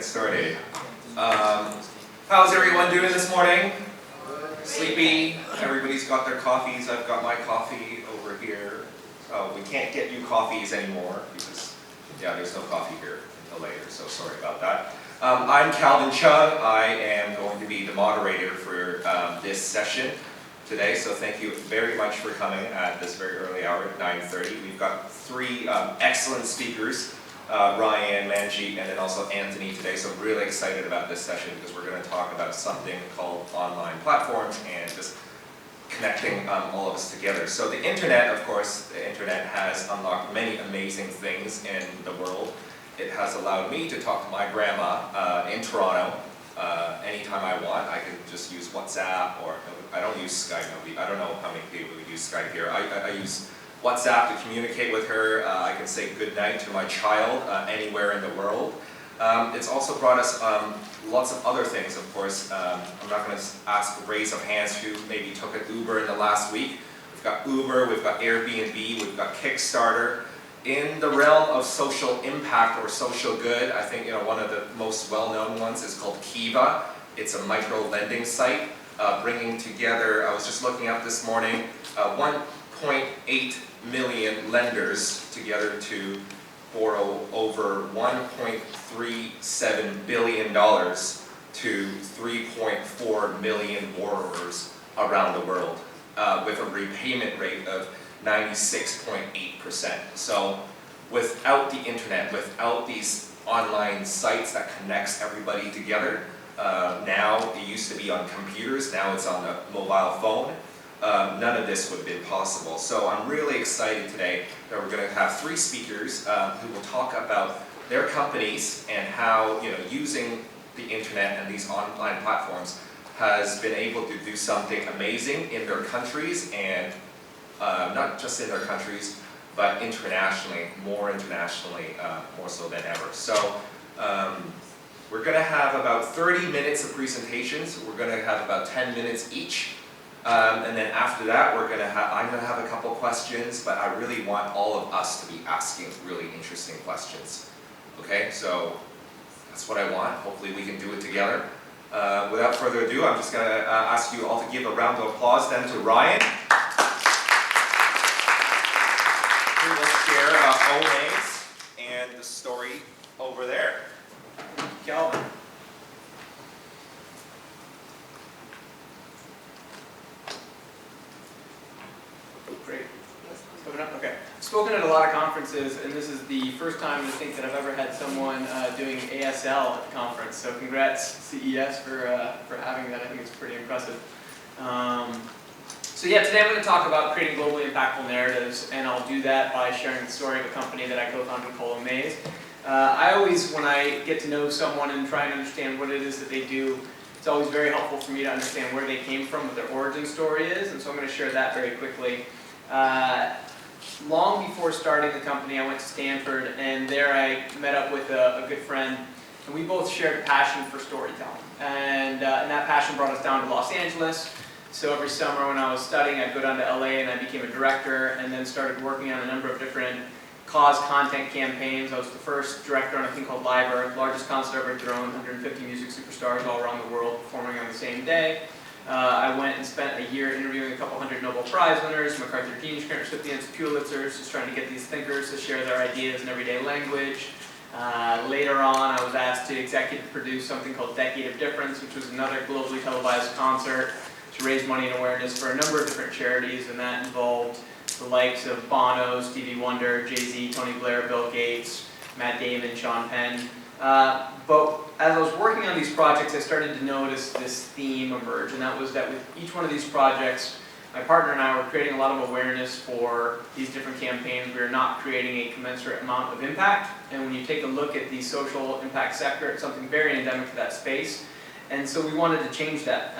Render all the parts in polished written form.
get started. How's everyone doing this morning? Sleepy? Everybody's got their coffees. I've got my coffee over here. We can't get you coffees anymore because, yeah, there's no coffee here until later, so sorry about that. I'm Kelvin CHEUNG. I am going to be the moderator for this session today, so thank you very much for coming at this very early hour at 9:30. We've got three excellent speakers, Ryan, Manjeet, and then also Antony today, so I'm really excited about this session because we're going to talk about something called online platforms and just connecting all of us together. So the internet, of course, the internet has unlocked many amazing things in the world. It has allowed me to talk to my grandma in Toronto anytime I want. I can just use WhatsApp, or I don't use Skype. I don't know how many people use Skype here. I use WhatsApp to communicate with her. I can say goodnight to my child anywhere in the world. It's also brought us lots of other things, of course. I'm not going to ask a raise of hands who maybe took an Uber in the last week. We've got Uber, we've got Airbnb, we've got Kickstarter. In the realm of social impact or social good, I think one of the most well-known ones is called Kiva. It's a micro-lending site bringing together, I was just looking up this morning, 1.8 million lenders together to borrow over $1.37 billion to 3.4 million borrowers around the world with a repayment rate of 96.8%. So without the internet, without these online sites that connects everybody together, now it used to be on computers, now it's on a mobile phone, none of this would have been possible. So I'm really excited today that we're going to have three speakers who will talk about their companies and how using the internet and these online platforms has been able to do something amazing in their countries, and not just in their countries, but internationally, more so than ever. So we're going to have about 30 minutes of presentations. We're going to have about 10 minutes each. And then after that, I'm going to have a couple questions, but I really want all of us to be asking really interesting questions. Okay, so that's what I want. Hopefully we can do it together. Without further ado, I'm just going to ask you all to give a round of applause then to Ryan. Let's share Omaze and the story over there. Kelvin. Great. Okay. I've spoken at a lot of conferences, and this is the first time I think that I've ever had someone doing ASL at the conference. So congrats CES for having that. I think it's pretty impressive. So yeah, today I'm going to talk about creating globally impactful narratives, and I'll do that by sharing the story of a company that I co-founded called Omaze. I always, when I get to know someone and try and understand what it is that they do, it's always very helpful for me to understand where they came from, what their origin story is, and so I'm going to share that very quickly. Long before starting the company, I went to Stanford, and there I met up with a good friend, and we both shared a passion for storytelling, and that passion brought us down to Los Angeles. So every summer when I was studying, I'd go down to LA and I became a director, and then started working on a number of different cause content campaigns. I was the first director on a thing called Live, largest concert ever thrown, 150 music superstars all around the world performing on the same day. I went and spent a year interviewing a couple hundred Nobel Prize winners, MacArthur Gene Grant recipients, Pulitzers, just trying to get these thinkers to share their ideas in everyday language. Later on, I was asked to executive produce something called Decade of Difference, which was another globally televised concert to raise money and awareness for a number of different charities, and that involved the likes of Bono, Stevie Wonder, Jay-Z, Tony Blair, Bill Gates, Matt Damon, Sean Penn. But as I was working on these projects, I started to notice this theme emerge, and that was that with each one of these projects, my partner and I were creating a lot of awareness for these different campaigns. We were not creating a commensurate amount of impact, and when you take a look at the social impact sector, it's something very endemic to that space. And so we wanted to change that.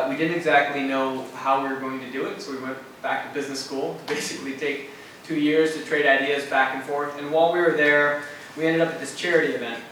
We didn't exactly know how we were going to do it, so we went back to business school to basically take 2 years to trade ideas back and forth. And while we were there, we ended up at this charity event.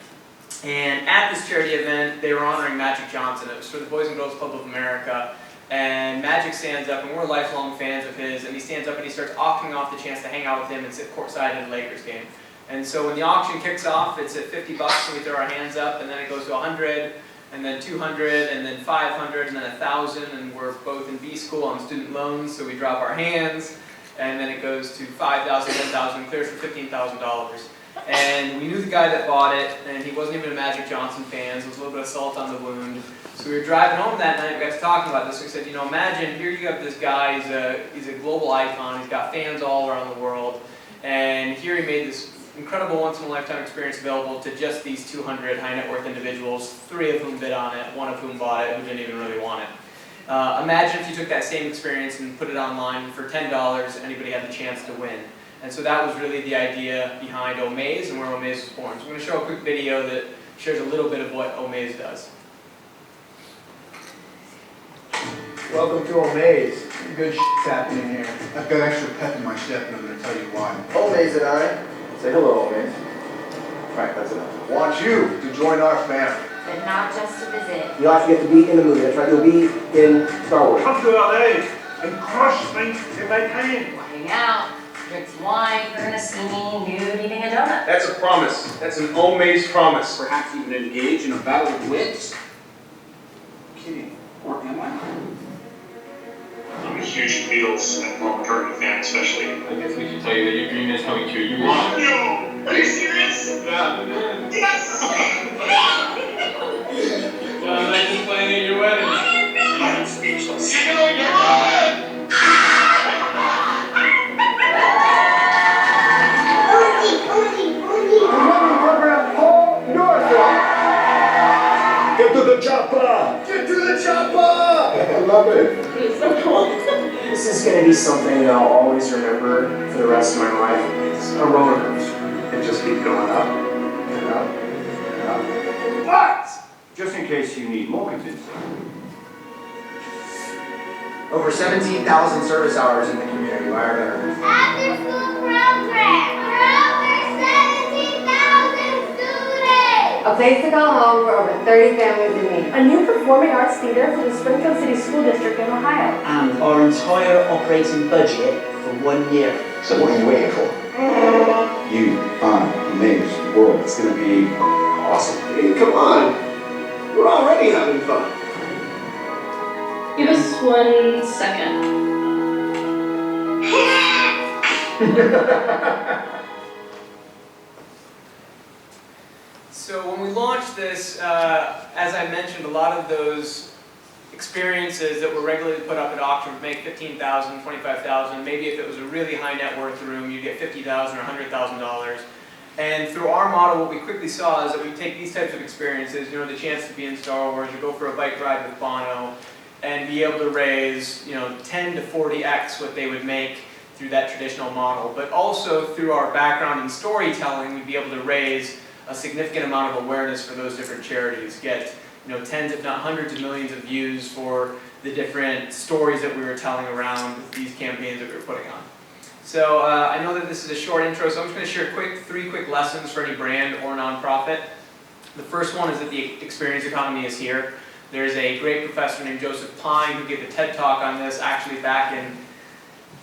And at this charity event, they were honoring Magic Johnson. It was for the Boys and Girls Club of America. And Magic stands up, and we're lifelong fans of his, and he stands up and he starts auctioning off the chance to hang out with him and sit courtside at a Lakers game. And so when the auction kicks off, it's at $50 and we throw our hands up, and then it goes to 100, and then 200, and then 500, and then 1,000, and we're both in B school on student loans, so we drop our hands, and then it goes to 5,000, 10,000, and clears for $15,000. And we knew the guy that bought it, and he wasn't even a Magic Johnson fan, so it was a little bit of salt on the wound. So we were driving home that night, we got to talking about this, we said, you know, imagine, here you have this guy, he's a global icon, he's got fans all around the world, and here he made this incredible once-in-a-lifetime experience available to just these 200 high-net-worth individuals, 3 of whom bid on it, 1 of whom bought it, who didn't even really want it. Imagine if you took that same experience and put it online for $10, anybody had the chance to win. And so that was really the idea behind Omaze and where Omaze was born. So I'm going to show a quick video that shares a little bit of what Omaze does. Welcome to Omaze. Good shit's happening here. I've got extra pep in my step and I'm going to tell you why. Omaze and I. Say hello, Omaze. Alright, that's enough. Want you to join our family. But not just to visit. You actually get to be in the movie. That's right, you'll be in Star Wars. Come to LA and crush me if they can. We'll hang out, drink some wine, you're gonna see me nude eating a donut. That's a promise. That's an Omaze promise. Perhaps even engage in a battle of wits. Kidding. Or am I? I'm a huge Beatles and Paul McCartney fan, especially. I guess we should tell you that your dream is coming true. You want. Yo! Are you serious? Yeah. Yes! Like just playing at your wedding. I'm speechless. You know you're on! Get to the chopper! Get to the chopper! I love it. This is going to be something that I'll always remember for the rest of my life. It's a roller coaster. It just keeps going up and up and up. But, just in case you need more convincing, over 17,000 service hours in the community. Why are there? After school program for over 17,000 students. A place to call home for over 30 families in need. A new performing arts theater for the Springfield City School District in Ohio. And our entire operating budget for 1 year. So what are you waiting for? You, I, Omaze, the world. It's going to be awesome. Hey, come on. We're already having fun. Give us 1 second. So when we launched this, as I mentioned, a lot of those experiences that were regularly put up at auction would make $15,000, $25,000. Maybe if it was a really high net worth room, you'd get $50,000 or $100,000. And through our model, what we quickly saw is that we take these types of experiences, you know, the chance to be in Star Wars or go for a bike ride with Bono, and be able to raise, you know, 10 to 40x what they would make through that traditional model. But also through our background in storytelling, we'd be able to raise a significant amount of awareness for those different charities, get, you know, tens if not hundreds of millions of views for the different stories that we were telling around these campaigns that we were putting on. So I know that this is a short intro, so I'm just going to share three quick lessons for any brand or nonprofit. The first one is that the experience economy is here. There's a great professor named Joseph Pine who gave a TED Talk on this actually back in,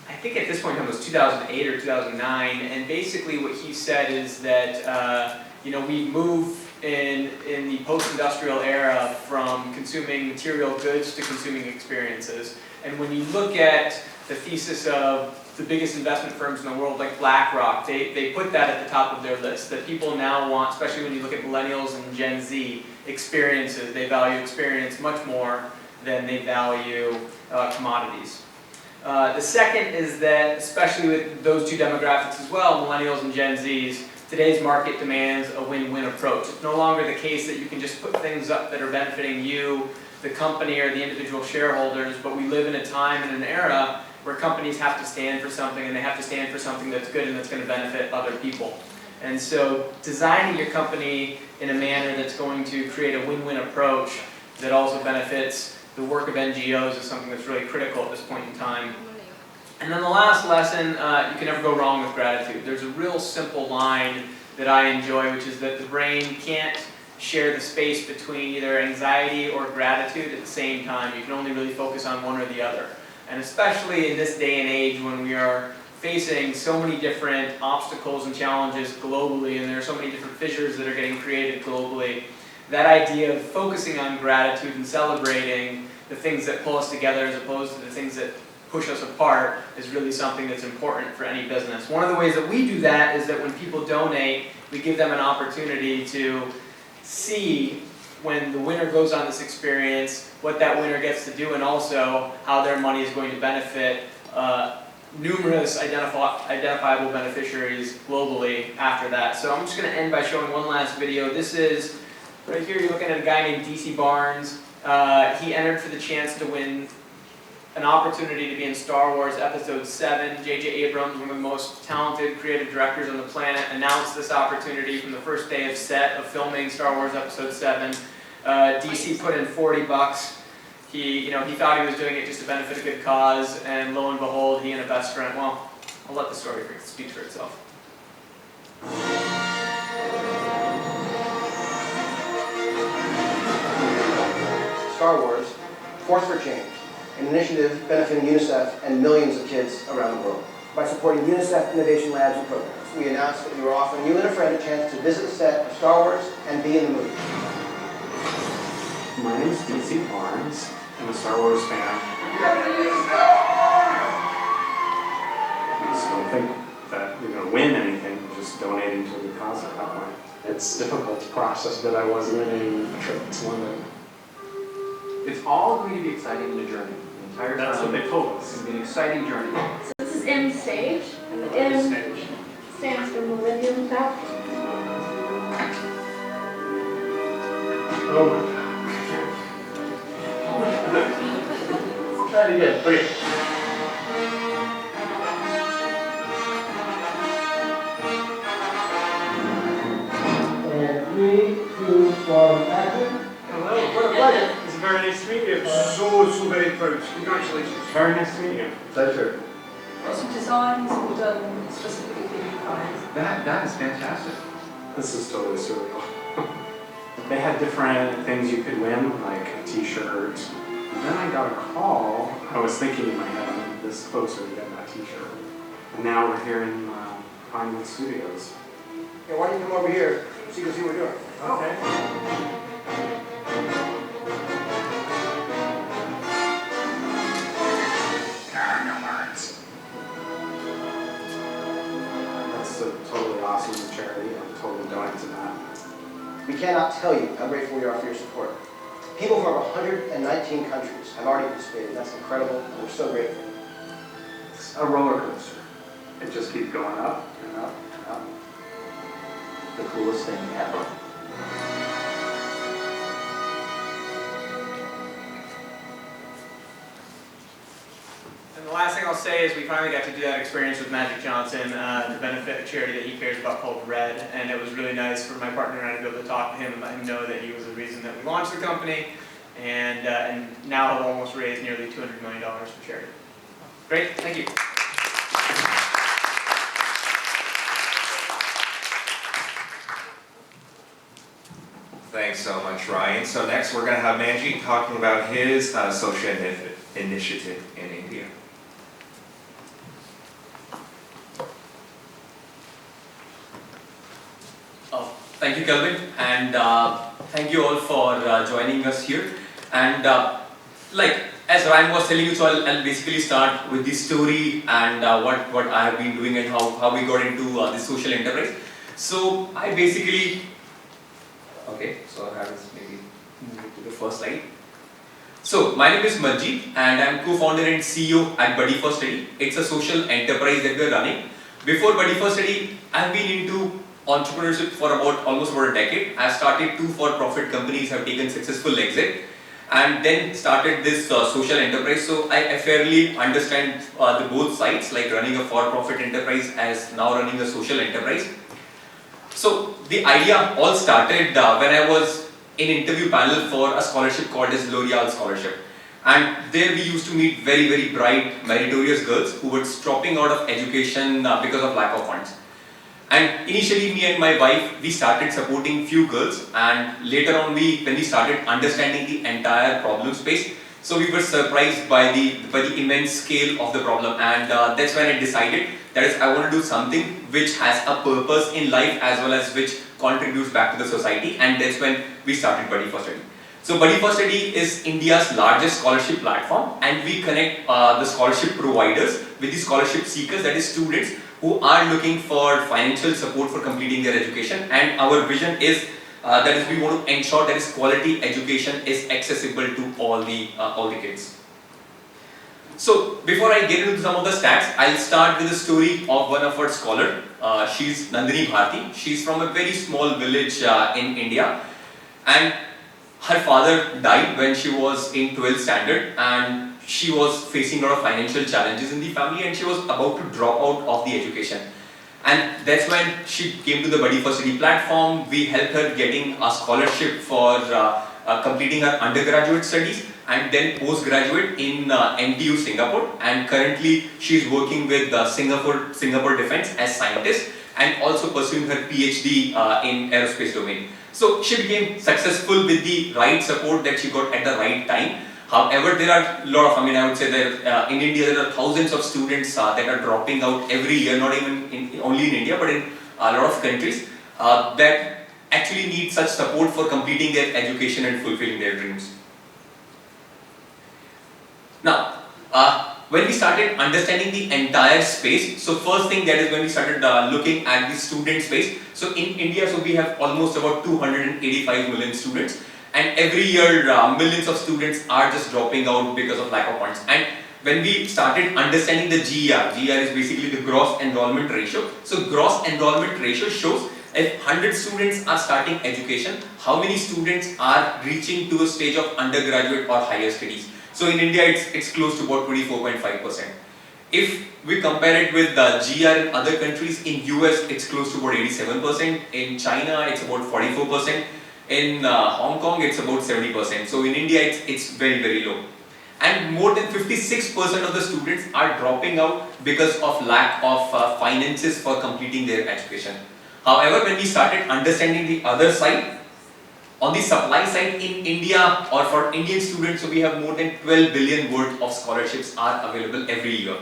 I think at this point it was 2008 or 2009, and basically what he said is that you know, we move in the post-industrial era from consuming material goods to consuming experiences. And when you look at the thesis of the biggest investment firms in the world, like BlackRock, they put that at the top of their list, that people now want, especially when you look at millennials and Gen Z, experiences. They value experience much more than they value commodities. The second is that, especially with those two demographics as well, millennials and Gen Zs, today's market demands a win-win approach. It's no longer the case that you can just put things up that are benefiting you, the company, or the individual shareholders, but we live in a time and an era where companies have to stand for something, and they have to stand for something that's good and that's going to benefit other people. And so designing your company in a manner that's going to create a win-win approach that also benefits the work of NGOs is something that's really critical at this point in time. And then the last lesson, you can never go wrong with gratitude. There's a real simple line that I enjoy, which is that the brain can't share the space between either anxiety or gratitude at the same time. You can only really focus on one or the other. And especially in this day and age when we are facing so many different obstacles and challenges globally, and there are so many different fissures that are getting created globally. That idea of focusing on gratitude and celebrating the things that pull us together as opposed to the things that push us apart is really something that's important for any business. One of the ways that we do that is that when people donate, we give them an opportunity to see when the winner goes on this experience, what that winner gets to do, and also how their money is going to benefit numerous identifiable beneficiaries globally after that. So I'm just going to end by showing one last video. This is, right here you're looking at a guy named DC Barnes. He entered for the chance to win an opportunity to be in Star Wars Episode 7. J.J. Abrams, one of the most talented creative directors on the planet, announced this opportunity from the first day of set of filming Star Wars Episode 7. DC put in $40. He thought he was doing it just to benefit a good cause, and lo and behold, he and a best friend, well, I'll let the story speak for itself. Star Wars, Force for Change, an initiative benefiting UNICEF and millions of kids around the world. By supporting UNICEF Innovation Labs and programs, we announced that we were offering you and a friend a chance to visit the set of Star Wars and be in the movie. My name is DC Barnes. I'm a Star Wars fan. I just don't think that you're going to win anything, just donating to a good cause at that point. It's difficult to process that I was winning a trip to London. It's all going to be exciting in the journey. The entire That's time. what they told us. It's going to be an exciting journey. So this is M stage, and the M stands for Millennium Falcon. Oh my God. Try it again. Okay. And 3, 2, 1, action. Hello, what a pleasure. It's very nice to meet you. So very proud. Congratulations. Very nice to meet you. Pleasure. Some designs were done specifically for you guys. That is fantastic. This is totally surreal. They had different things you could win, like a t-shirt. And then I got a call. I was thinking in my head, I'm this closer to getting that t-shirt. And now we're here in Pinewood Studios. Yeah, why don't you come over here so you can see what we're doing? Okay. That's a totally awesome charity. I'm totally donating to that. We cannot tell you how grateful we are for your support. People from over 119 countries have already participated. That's incredible, and we're so grateful. It's a roller coaster. It just keeps going up and up and up. The coolest thing ever. And the last thing I'll say is we finally got to do that experience with Magic Johnson to benefit a charity that he cares about called RED, and it was really nice for my partner and I to be able to talk to him and let him know that he was the reason that we launched the company, and now have almost raised nearly $200 million for charity. Great, thank you. Thanks so much, Ryan. So next we're going to have Manjeet talking about his social initiative in India. Thank you, Kelvin, and thank you all for joining us here. And as Ryan was telling you, so I'll basically start with the story and what I have been doing and how we got into this social enterprise. So I basically, okay, so I have this maybe move to the first slide. So my name is Manjeet and I'm co-founder and CEO at Buddy for Study. It's a social enterprise that we're running. Before Buddy for Study, I've been into entrepreneurship for almost about a decade. I started 2 for-profit companies, have taken successful exit, and then started this social enterprise. So I fairly understand the both sides, like running a for-profit enterprise as now running a social enterprise. So the idea all started when I was in interview panel for a scholarship called as L'Oreal Scholarship. And there we used to meet very, very bright, meritorious girls who were dropping out of education because of lack of funds. And initially, me and my wife, we started supporting few girls, and later on when we started understanding the entire problem space, So we were surprised by the immense scale of the problem, and that's when I decided that is, I want to do something which has a purpose in life as well as which contributes back to the society, and that's when we started Buddy for Study. So Buddy for Study is India's largest scholarship platform, and we connect the scholarship providers with the scholarship seekers, that is students who are looking for financial support for completing their education. And our vision is that is, we want to ensure that is quality education is accessible to all the kids. So before I get into some of the stats, I'll start with the story of one of our scholars. She's Nandini Bharti. She's from a very small village in India, and her father died when she was in 12th standard, and she was facing a lot of financial challenges in the family, and she was about to drop out of the education. And that's when she came to the Buddy for Study platform. We helped her getting a scholarship for completing her undergraduate studies and then postgraduate in NTU Singapore. And currently she is working with Singapore Defence as scientist and also pursuing her PhD in aerospace domain. So she became successful with the right support that she got at the right time. However, there are a lot of, I would say that in India there are thousands of students that are dropping out every year, not even only in India but in a lot of countries that actually need such support for completing their education and fulfilling their dreams. Now, when we started understanding the entire space, so first thing that is when we started looking at the student space. So in India, so we have almost about 285 million students, and every year millions of students are just dropping out because of lack of funds. And when we started understanding the GER, GER is basically the gross enrollment ratio. So gross enrollment ratio shows if 100 students are starting education, how many students are reaching to a stage of undergraduate or higher studies. So in India, it's close to about 24.5%. If we compare it with the GR in other countries, in US it's close to about 87%, in China it's about 44%, in Hong Kong it's about 70%. So in India it's very, very low. And more than 56% of the students are dropping out because of lack of finances for completing their education. However, when we started understanding the other side, on the supply side in India or for Indian students, so we have more than 12 billion worth of scholarships are available every year.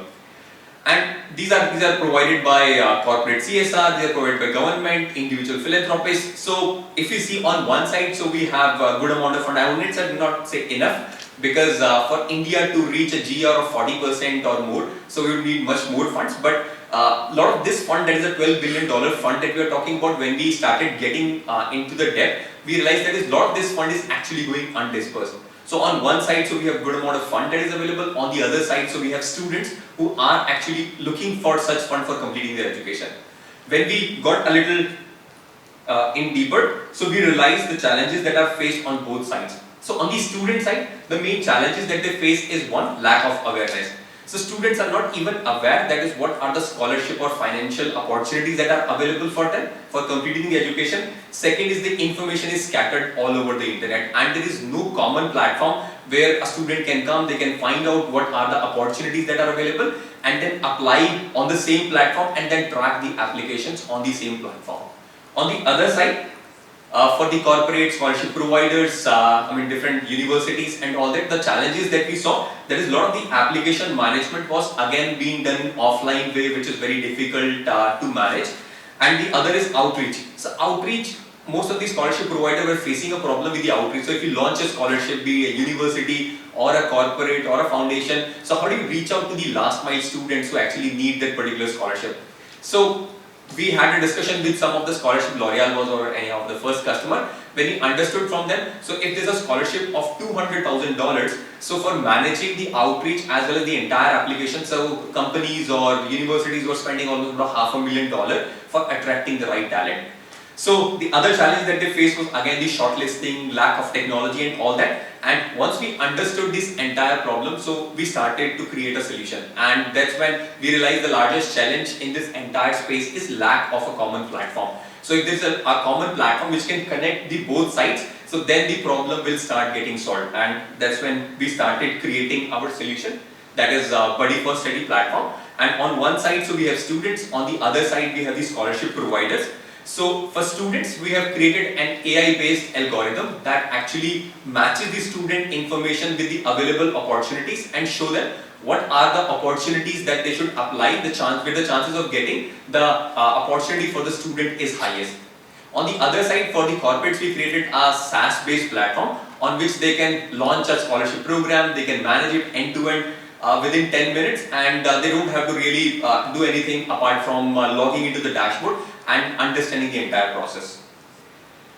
And these are provided by corporate CSR, they are provided by government, individual philanthropists. So if you see on one side, so we have a good amount of fund. I would not say enough, because for India to reach a GR of 40% or more, so we would need much more funds. But a lot of this fund, that is a $12 billion fund that we are talking about, when we started getting into the debt, we realized that a lot of this fund is actually going undispersed. So on one side, so we have good amount of fund that is available. On the other side, so we have students who are actually looking for such fund for completing their education. When we got a little in deeper, so we realized the challenges that are faced on both sides. So on the student side, the main challenges that they face is one, lack of awareness. So students are not even aware that is what are the scholarship or financial opportunities that are available for them for completing the education. Second is the information is scattered all over the internet, and there is no common platform where a student can come, they can find out what are the opportunities that are available and then apply on the same platform and then track the applications on the same platform. On the other side, for the corporate scholarship providers, different universities and all that, the challenges that we saw, that is a lot of the application management was again being done in offline way, which is very difficult to manage. And the other is outreach. So outreach, most of the scholarship providers were facing a problem with the outreach. So if you launch a scholarship, be it a university or a corporate or a foundation, so how do you reach out to the last mile students who actually need that particular scholarship? So we had a discussion with some of the scholarship, L'Oreal was or any of the first customer, when we understood from them, so if there's a scholarship of $200,000, so for managing the outreach as well as the entire application, so companies or universities were spending almost about $500,000 for attracting the right talent. So the other challenge that they faced was again the shortlisting, lack of technology and all that. And once we understood this entire problem, so we started to create a solution. And that's when we realized the largest challenge in this entire space is lack of a common platform. So if there's a common platform which can connect the both sides, so then the problem will start getting solved. And that's when we started creating our solution, that is Buddy for Study platform. And on one side, so we have students, on the other side we have the scholarship providers. So for students, we have created an AI-based algorithm that actually matches the student information with the available opportunities and show them what are the opportunities that they should apply, where the chances of getting the opportunity for the student is highest. On the other side, for the corporates, we created a SaaS-based platform on which they can launch a scholarship program, they can manage it end-to-end within 10 minutes, and they don't have to really do anything apart from logging into the dashboard and understanding the entire process.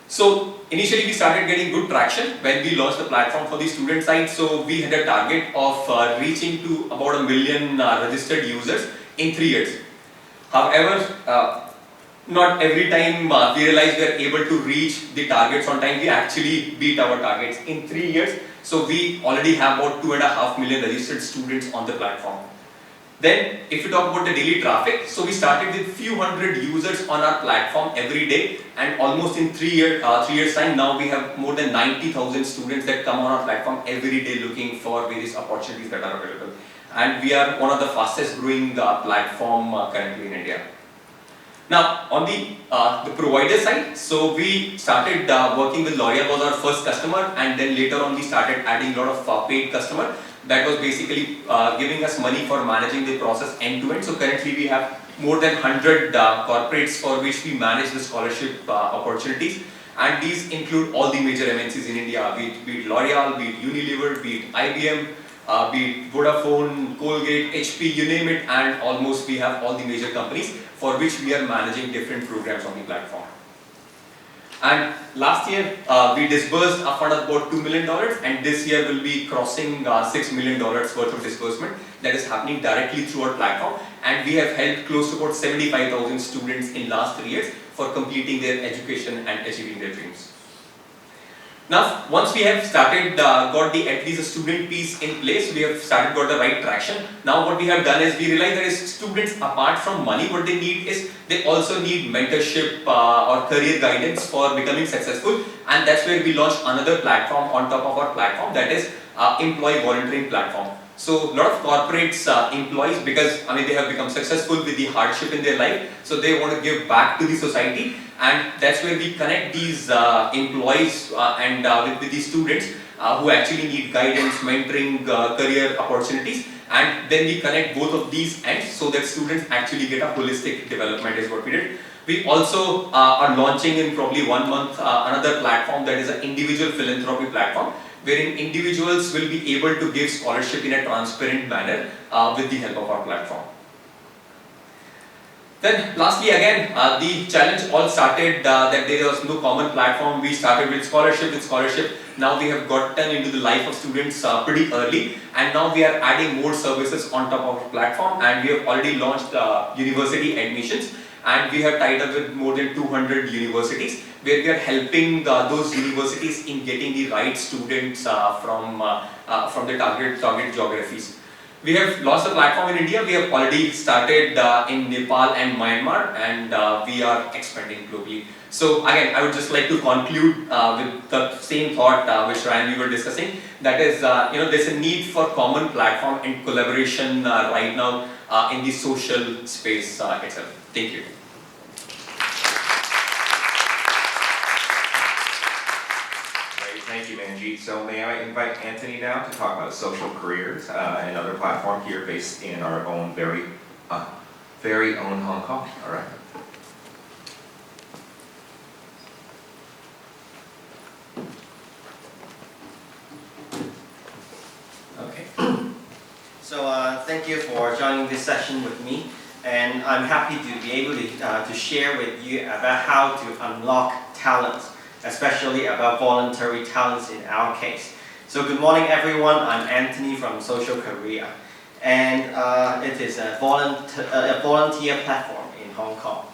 So initially we started getting good traction when we launched the platform for the student side. So we had a target of reaching to about 1 million registered users in 3 years. However, not every time we realize we are able to reach the targets on time. We actually beat our targets in 3 years. So we already have about 2.5 million registered students on the platform. Then, if you talk about the daily traffic, so we started with few hundred users on our platform every day, and almost in 3 years time, now we have more than 90,000 students that come on our platform every day looking for various opportunities that are available. And we are one of the fastest growing platform currently in India. Now, on the provider side, so we started working with L'Oreal was our first customer, and then later on we started adding a lot of paid customer that was basically giving us money for managing the process end to end. So currently we have more than 100 corporates for which we manage the scholarship opportunities, and these include all the major MNCs in India, be it L'Oreal, be it Unilever, be it IBM, be it Vodafone, Colgate, HP, you name it, and almost we have all the major companies for which we are managing different programs on the platform. And last year we disbursed a fund of about $2 million, and this year will be crossing $6 million worth of disbursement that is happening directly through our platform, and we have helped close to about 75,000 students in last 3 years for completing their education and achieving their dreams. Now, once we have started, got at least a student piece in place, we have got the right traction. Now what we have done is we realize that students, apart from money, what they need is, they also need mentorship or career guidance for becoming successful, and that's where we launched another platform on top of our platform, that is employee volunteering platform. So a lot of corporates, employees, because they have become successful with the hardship in their life, so they want to give back to the society, and that's where we connect these employees and with the students who actually need guidance, mentoring, career opportunities, and then we connect both of these ends so that students actually get a holistic development is what we did. We also are launching in probably 1 month another platform that is an individual philanthropy platform, wherein individuals will be able to give scholarship in a transparent manner with the help of our platform. Then lastly again, the challenge all started that there was no common platform. We started with scholarship. Now we have gotten into the life of students pretty early, and now we are adding more services on top of our platform, and we have already launched university admissions, and we have tied up with more than 200 universities where we are helping those universities in getting the right students from the target geographies. We have launched a platform in India. We have already started in Nepal and Myanmar, and we are expanding globally. So again, I would just like to conclude with the same thought which Ryan we were discussing. That is, there's a need for common platform and collaboration right now in the social space itself. Thank you. Thank you, Manjeet. So may I invite Anthony now to talk about social careers and another platform here based in our own very own Hong Kong. All right. Okay. So thank you for joining this session with me, and I'm happy to be able to share with you about how to unlock talents, especially about voluntary talents in our case. So good morning everyone, I'm Anthony from Social Korea, and it is a volunteer platform in Hong Kong.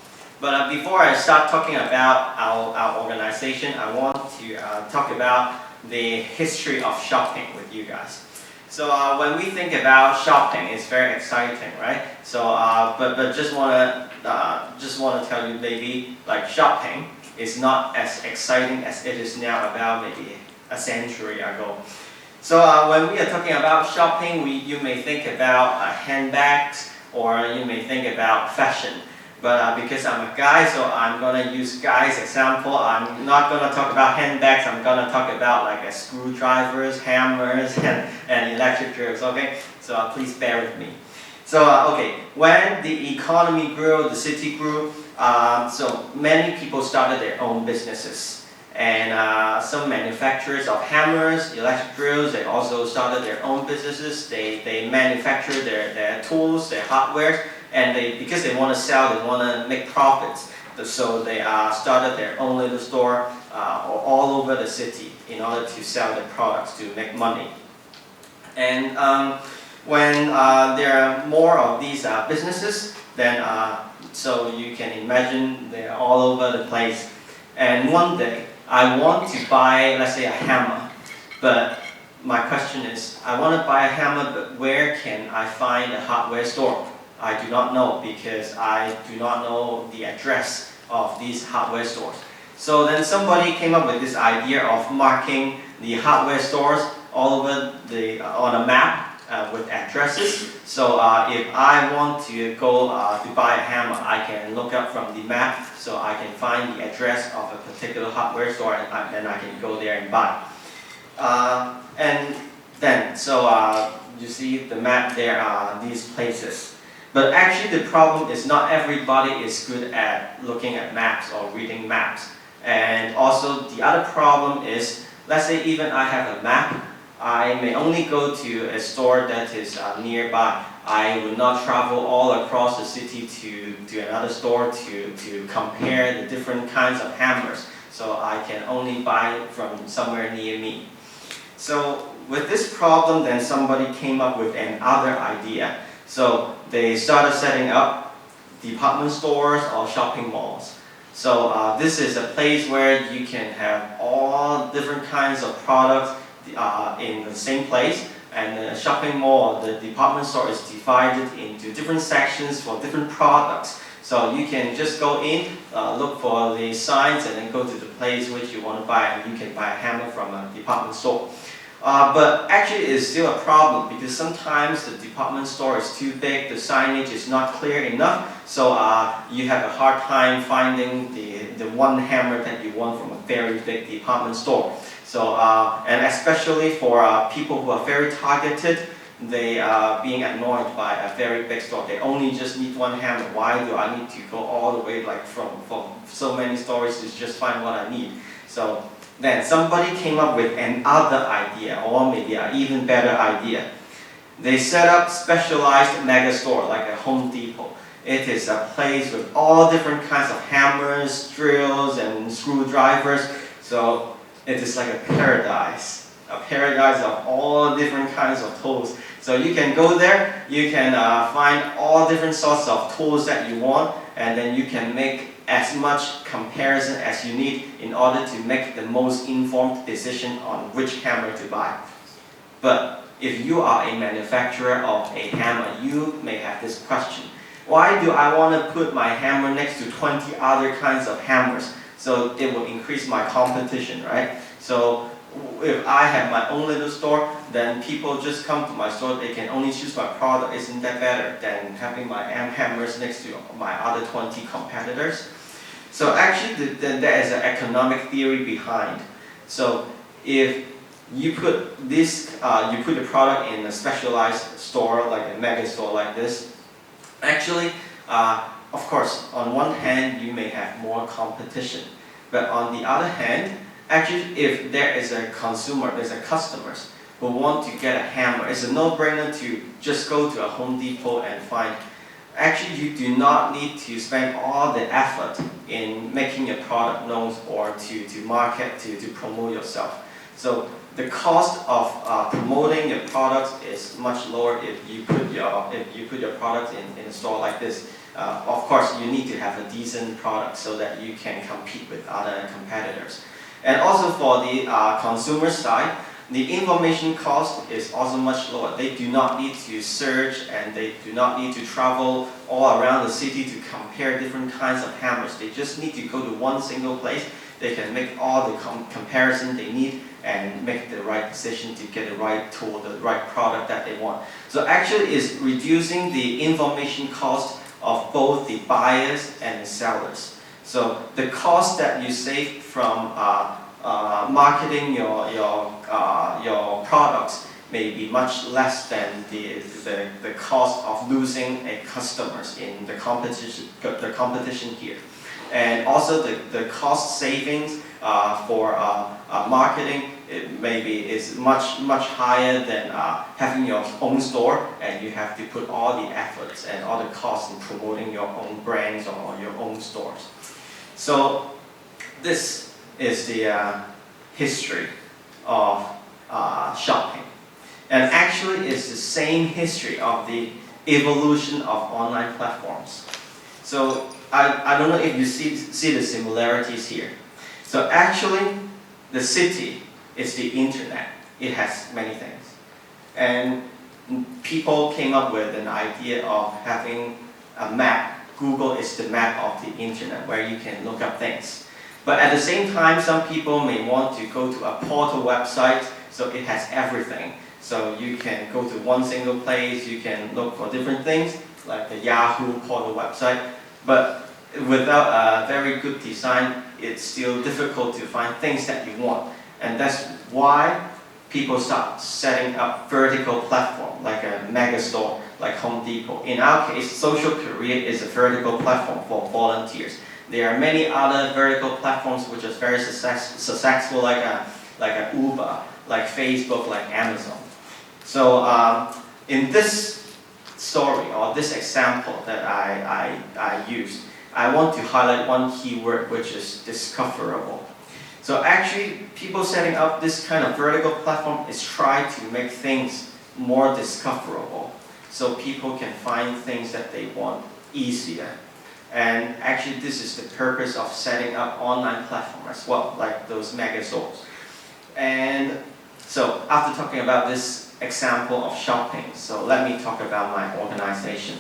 But before I start talking about our organization, I want to talk about the history of shopping with you guys. So when we think about shopping, it's very exciting, right? So but just wanna tell you, maybe like shopping is not as exciting as it is now about maybe a century ago. So when we are talking about shopping, you may think about handbags, or you may think about fashion. But because I'm a guy, so I'm gonna use guy's example. I'm not gonna talk about handbags. I'm gonna talk about like screwdrivers, hammers, and electric drills. Okay, so please bear with me. So okay, when the economy grew, the city grew, so many people started their own businesses. And some manufacturers of hammers, electric drills, they also started their own businesses. They manufacture their tools, their hardware, and because they want to sell, they want to make profits. So they started their own little store all over the city in order to sell their products to make money. And when there are more of these businesses, then so you can imagine they're all over the place. And one day, I want to buy, let's say, a hammer, but my question is, I want to buy a hammer, but where can I find a hardware store? I do not know because I do not know the address of these hardware stores. So then somebody came up with this idea of marking the hardware stores all over on a map with addresses. So if I want to go to buy a hammer, I can look up from the map so I can find the address of a particular hardware store and I can go there and buy. And then, so you see the map, there are these places. But actually the problem is not everybody is good at looking at maps or reading maps. And also the other problem is, let's say even I have a map, I may only go to a store that is nearby. I will not travel all across the city to another store to compare the different kinds of hammers. So I can only buy from somewhere near me. So with this problem, then somebody came up with another idea. So they started setting up department stores or shopping malls. So this is a place where you can have all different kinds of products in the same place, and the shopping mall, the department store is divided into different sections for different products. So you can just go in, look for the signs, and then go to the place which you want to buy, and you can buy a hammer from a department store. But actually it's still a problem because sometimes the department store is too big, the signage is not clear enough, so you have a hard time finding the one hammer that you want from a very big department store. So, and especially for people who are very targeted, they are being annoyed by a very big store. They only just need one hammer. Why do I need to go all the way like from so many stores to just find what I need? So then somebody came up with another idea, or maybe an even better idea. They set up specialized mega store like a Home Depot. It is a place with all different kinds of hammers, drills, and screwdrivers. So it is like a paradise of all different kinds of tools. So you can go there, you can find all different sorts of tools that you want, and then you can make as much comparison as you need in order to make the most informed decision on which hammer to buy. But if you are a manufacturer of a hammer, you may have this question. Why do I want to put my hammer next to 20 other kinds of hammers? So it will increase my competition, right? So if I have my own little store, then people just come to my store, they can only choose my product. Isn't that better than having my hammers next to my other 20 competitors? So actually there is an economic theory behind. So if you put this, you put the product in a specialized store, like a mega store like this, actually, of course, on one hand, you may have more competition. But on the other hand, actually, if there is a consumer, there's a customers who want to get a hammer, it's a no-brainer to just go to a Home Depot and find. Actually, you do not need to spend all the effort in making your product known or to market, to promote yourself. So the cost of promoting your products is much lower if you put your product in a store like this. Of course, you need to have a decent product so that you can compete with other competitors. And also for the consumer side, the information cost is also much lower. They do not need to search and they do not need to travel all around the city to compare different kinds of hammers. They just need to go to one single place. They can make all the comparison they need and make the right decision to get the right tool, the right product that they want. So actually it's reducing the information cost of both the buyers and the sellers. So the cost that you save from marketing your products may be much less than the cost of losing a customers in the competition here. And also the cost savings for marketing maybe is much higher than having your own store, and you have to put all the efforts and all the costs in promoting your own brands or your own stores. So this is the history of shopping. And actually it's the same history of the evolution of online platforms. So I don't know if you see the similarities here. So actually the city is the internet. It has many things. And people came up with an idea of having a map. Google is the map of the internet where you can look up things. But at the same time, some people may want to go to a portal website, so it has everything. So you can go to one single place, you can look for different things, like the Yahoo portal website. But without a very good design, it's still difficult to find things that you want. And that's why people start setting up vertical platform, like a mega store, like Home Depot. In our case, Social Career is a vertical platform for volunteers. There are many other vertical platforms which are very successful, like a Uber, like Facebook, like Amazon. So in this story or this example that I used, I want to highlight one keyword, which is discoverable. So actually, people setting up this kind of vertical platform is try to make things more discoverable, so people can find things that they want easier. And actually, this is the purpose of setting up online platform as well, like those mega stores. And so after talking about this example of shopping, so let me talk about my organization.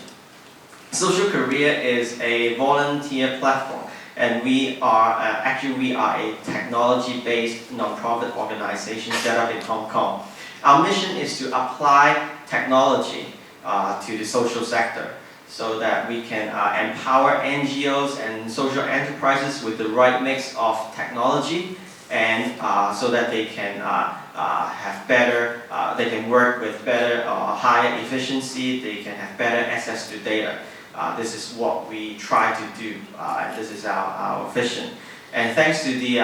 Social Career is a volunteer platform, and we are a technology-based non-profit organization set up in Hong Kong. Our mission is to apply technology to the social sector, so that we can empower NGOs and social enterprises with the right mix of technology, and so that they can have better, they can work with better, higher efficiency, they can have better access to data. This is what we try to do, and this is our vision. And thanks to the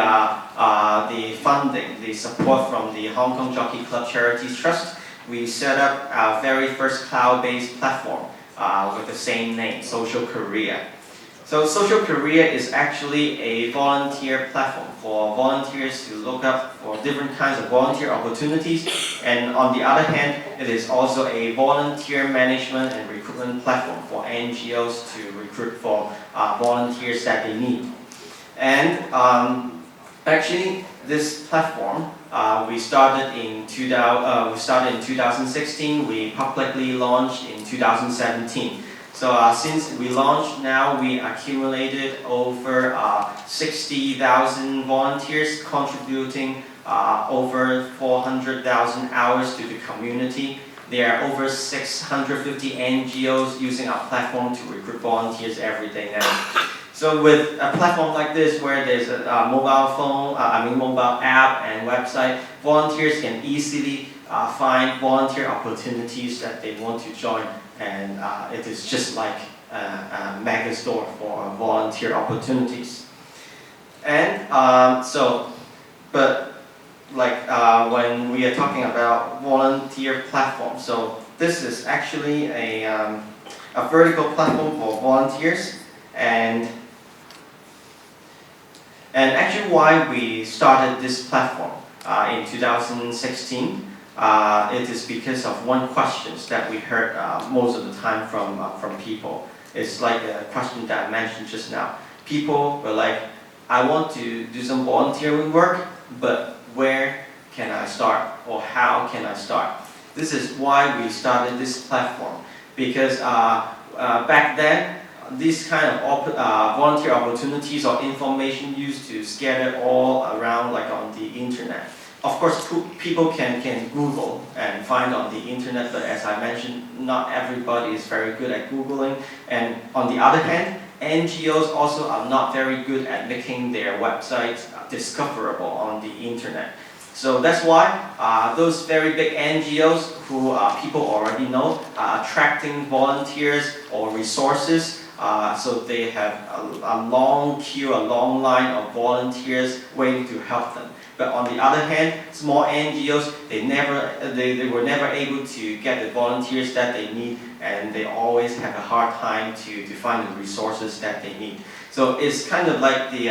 funding, the support from the Hong Kong Jockey Club Charities Trust, we set up our very first cloud-based platform with the same name, Social Career. So Social Career is actually a volunteer platform for volunteers to look up for different kinds of volunteer opportunities. And on the other hand, it is also a volunteer management and recruitment platform for NGOs to recruit for volunteers that they need. And actually, this platform we started in 2016. We publicly launched in 2017. So since we launched, now we accumulated over 60,000 volunteers contributing over 400,000 hours to the community. There are over 650 NGOs using our platform to recruit volunteers every day now. So with a platform like this, where there's a mobile phone, mobile app and website, volunteers can easily find volunteer opportunities that they want to join, and it is just like a mega store for volunteer opportunities. And when we are talking about volunteer platform, so this is actually a vertical platform for volunteers, and actually why we started this platform in 2016, it is because of one question that we heard most of the time from people. It's like a question that I mentioned just now. People were like, I want to do some volunteering work, but where can I start, or how can I start? This is why we started this platform, because back then, these kind of volunteer opportunities or information used to scatter all around, like on the internet. of course, people can Google and find on the internet, but as I mentioned, not everybody is very good at Googling. And on the other hand, NGOs also are not very good at making their websites discoverable on the internet. So that's why those very big NGOs who people already know are attracting volunteers or resources. So they have a long queue, a long line of volunteers waiting to help them. But on the other hand, small NGOs, they were never able to get the volunteers that they need, and they always have a hard time to find the resources that they need. So it's kind of like the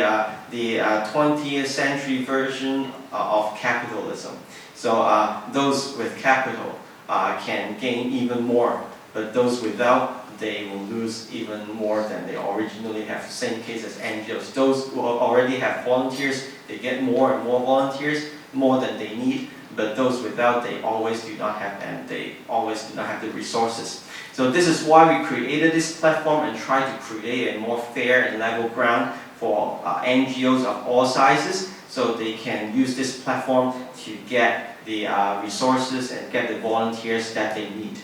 20th century version of capitalism. So those with capital can gain even more, but those without, they will lose even more than they originally have. Same case as NGOs. Those who already have volunteers, they get more and more volunteers, more than they need, but those without, they always do not have, and they always do not have the resources. So this is why we created this platform and tried to create a more fair and level ground for NGOs of all sizes, so they can use this platform to get the resources and get the volunteers that they need.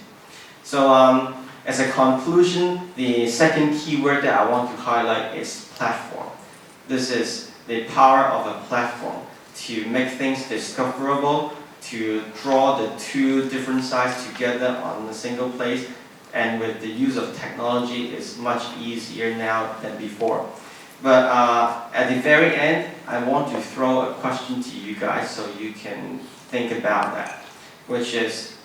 So as a conclusion, the second keyword that I want to highlight is platform. This is the power of a platform to make things discoverable, to draw the two different sides together on a single place, and with the use of technology, it's much easier now than before. But at the very end, I want to throw a question to you guys so you can think about that, which is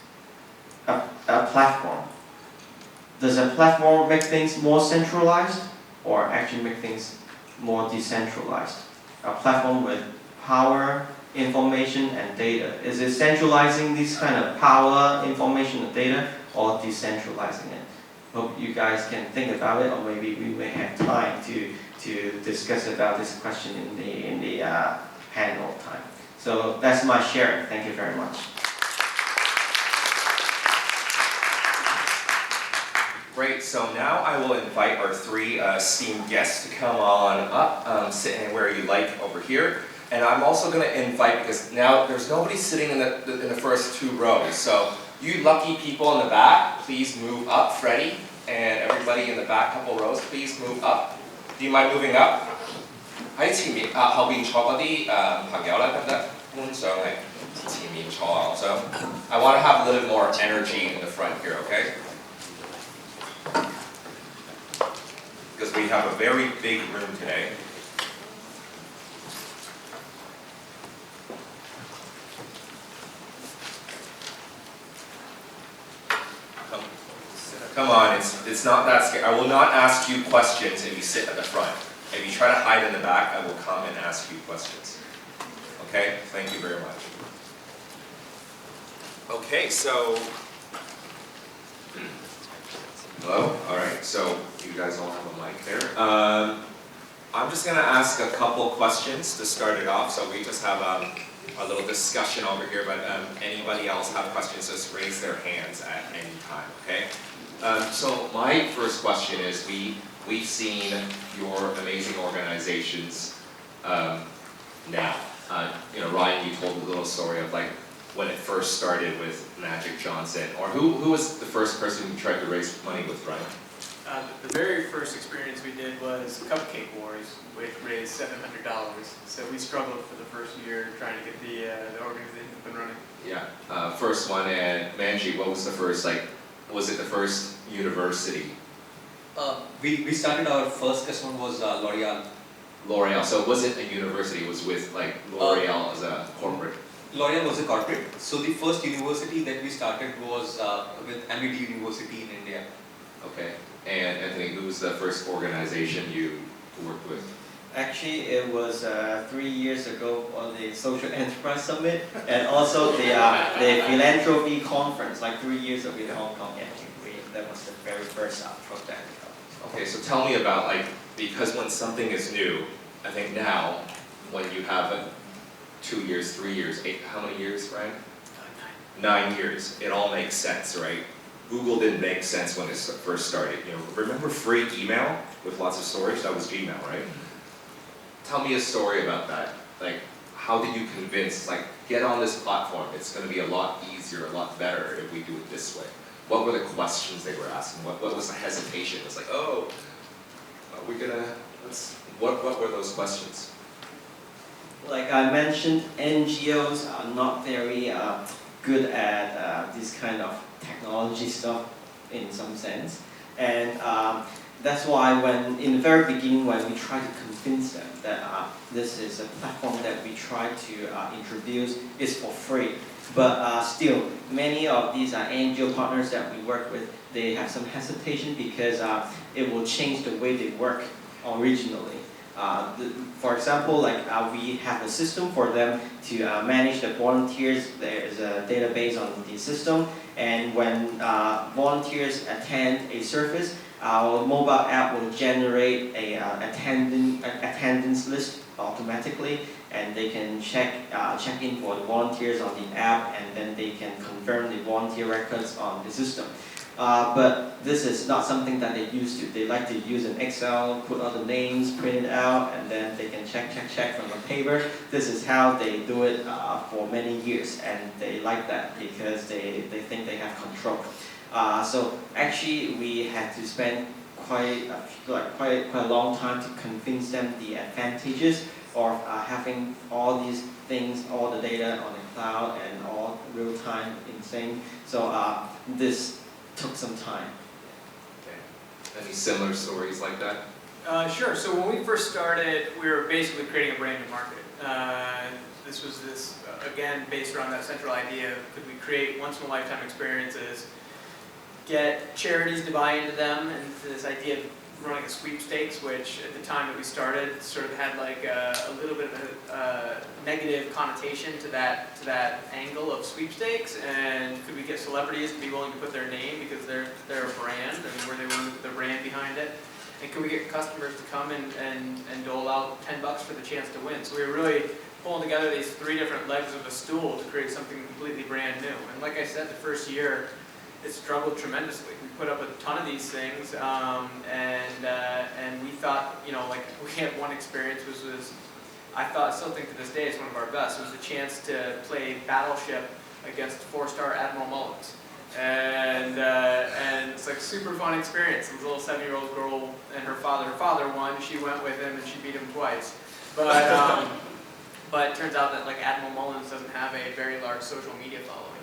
a platform. Does a platform make things more centralized or actually make things more decentralized? A platform with power, information, and data. Is it centralizing this kind of power, information, and data, or decentralizing it? Hope you guys can think about it, or maybe we may have time to discuss about this question in the panel time. So that's my share. Thank you very much. Great, so now I will invite our three esteemed guests to come on up, sit anywhere you like over here. And I'm also going to invite, because now there's nobody sitting in the first two rows, so you lucky people in the back, please move up. Freddie and everybody in the back couple rows, please move up. Do you mind moving up? 喺前面後邊坐嗰啲朋友咧，得唔得？搬上嚟前面坐啊！我想 I want to have a little more energy in the front here, okay? Because we have a very big room today. Come on, it's not that scary. I will not ask you questions if you sit at the front. If you try to hide in the back, I will come and ask you questions. Okay? Thank you very much. Okay, so hello? Alright, so you guys all have a mic there. I'm just going to ask a couple questions to start it off. So we just have a little discussion over here, but anybody else have questions, just raise their hands at any time, okay? So my first question is, we've seen your amazing organizations now. You know, Ryan, you told a little story of like when it first started with Magic Johnson, or who was the first person you tried to raise money with, Ryan? The very first experience we did was Cupcake Wars, which raised $700. So we struggled for the first year trying to get the organization up and running. Yeah, first one. And Manjeet, what was the first, like, was it the first university? We started our first one was L'Oreal. L'Oreal. So it wasn't a university, it was with like L'Oreal as a corporate? L'Oreal was a corporate. So the first university that we started was with Amity University in India. Okay. And Anthony, who was the first organization you worked with? Actually, it was 3 years ago on the Social Enterprise Summit, and also the Philanthropy Conference, like 3 years ago in Hong Kong. Yeah, that was the very first project. Okay, so tell me about, like, because when something is new, I think now, when you have 2 years, 3 years, how many years, Ryan? 9 years. It all makes sense, right? Google didn't make sense when it first started. You know, remember free email with lots of storage? That was Gmail, right? Tell me a story about that. Like, how did you convince, like, get on this platform. It's going to be a lot easier, a lot better if we do it this way. What were the questions they were asking? What was the hesitation? It's like, oh, are we going to, what were those questions? Like I mentioned, NGOs are not very good at this kind of technology stuff in some sense. And that's why when, in the very beginning, when we try to convince them that this is a platform that we try to introduce, is for free. But still, many of these NGO partners that we work with, they have some hesitation because it will change the way they work originally. For example, like we have a system for them to manage the volunteers. There is a database on the system, and when volunteers attend a service, our mobile app will generate a attendance list automatically, and they can check in for the volunteers on the app, and then they can confirm the volunteer records on the system. But this is not something that they used to. They like to use an Excel, put all the names, print it out, and then they can check from the paper. This is how they do it for many years, and they like that because they think they have control. So actually, we had to spend quite a long time to convince them the advantages of having all these things, all the data on the cloud and all real time in sync. So this took some time. Okay. Any similar stories like that? Sure. So when we first started, we were basically creating a brand new market. This was again, based around that central idea of could we create once-in-a-lifetime experiences, get charities to buy into them, and this idea of running a sweepstakes, which at the time that we started sort of had like a little bit of a negative connotation to that angle of sweepstakes. And could we get celebrities to be willing to put their name because they're a brand, and were they willing to put their brand behind it? And could we get customers to come and dole out $10 for the chance to win? So we were really pulling together these three different legs of a stool to create something completely brand new. And like I said, the first year, it struggled tremendously. We put up a ton of these things, and we thought, like we had one experience was I still think to this day it's one of our best. It was a chance to play Battleship against 4-star Admiral Mullins, and it's like super fun experience. This little 7-year-old girl and her father won. She went with him and she beat him twice, but it turns out that like Admiral Mullins doesn't have a very large social media following.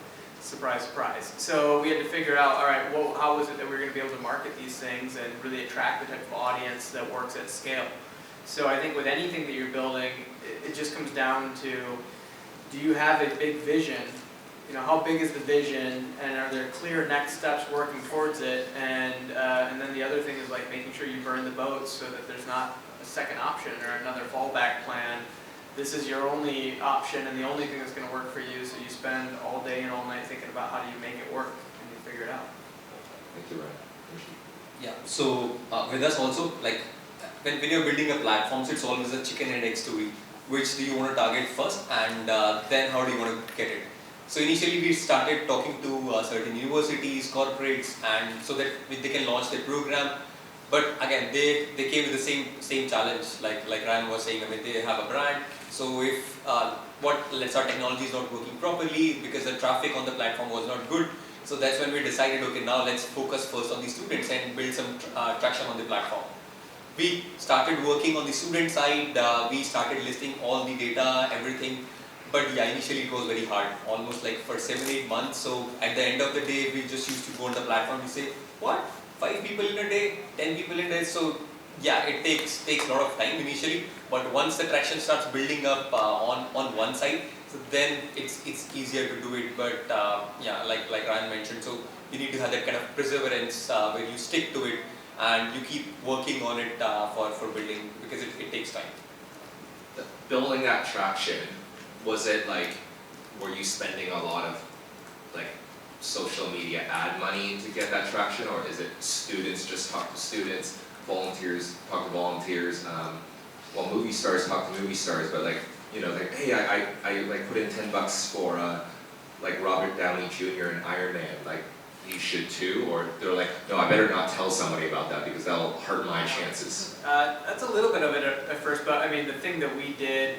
Surprise, surprise. So we had to figure out, all right, well, how was it that we were going to be able to market these things and really attract the type of audience that works at scale? So I think with anything that you're building, it just comes down to, do you have a big vision? How big is the vision, and are there clear next steps working towards it? And then the other thing is like making sure you burn the boats so that there's not a second option or another fallback plan. This is your only option and the only thing that's going to work for you, so you spend all day and all night thinking about how do you make it work, and you figure it out. Thank you, Ryan. Yeah, so with us also, like when you're building a platform, so it's always a chicken and egg story. Which do you want to target first, and then how do you want to get it? So initially we started talking to certain universities, corporates, and so that they can launch their program. But again, they came with the same challenge, like Ryan was saying. I mean, they have a brand. So if let's say our technology is not working properly because the traffic on the platform was not good. So that's when we decided, okay, now let's focus first on the students and build some traction on the platform. We started working on the student side. We started listing all the data, everything. But yeah, initially it was very hard, almost like for 7-8 months. So at the end of the day, we just used to go on the platform and say, what? 5 people in a day, 10 people in a day. So yeah, it takes a lot of time initially. But once the traction starts building up on one side, so then it's easier to do it. But yeah, like Ryan mentioned, so you need to have that kind of perseverance where you stick to it and you keep working on it for building, because it takes time. Building that traction, was it like, were you spending a lot of like social media ad money to get that traction, or is it students just talk to students, volunteers talk to volunteers, well, movie stars talk to movie stars, but like, like, hey, I like put in $10 for like Robert Downey Jr. and Iron Man, like you should too, or they're like, no, I better not tell somebody about that because that'll hurt my chances. That's a little bit of it at first, but I mean, the thing that we did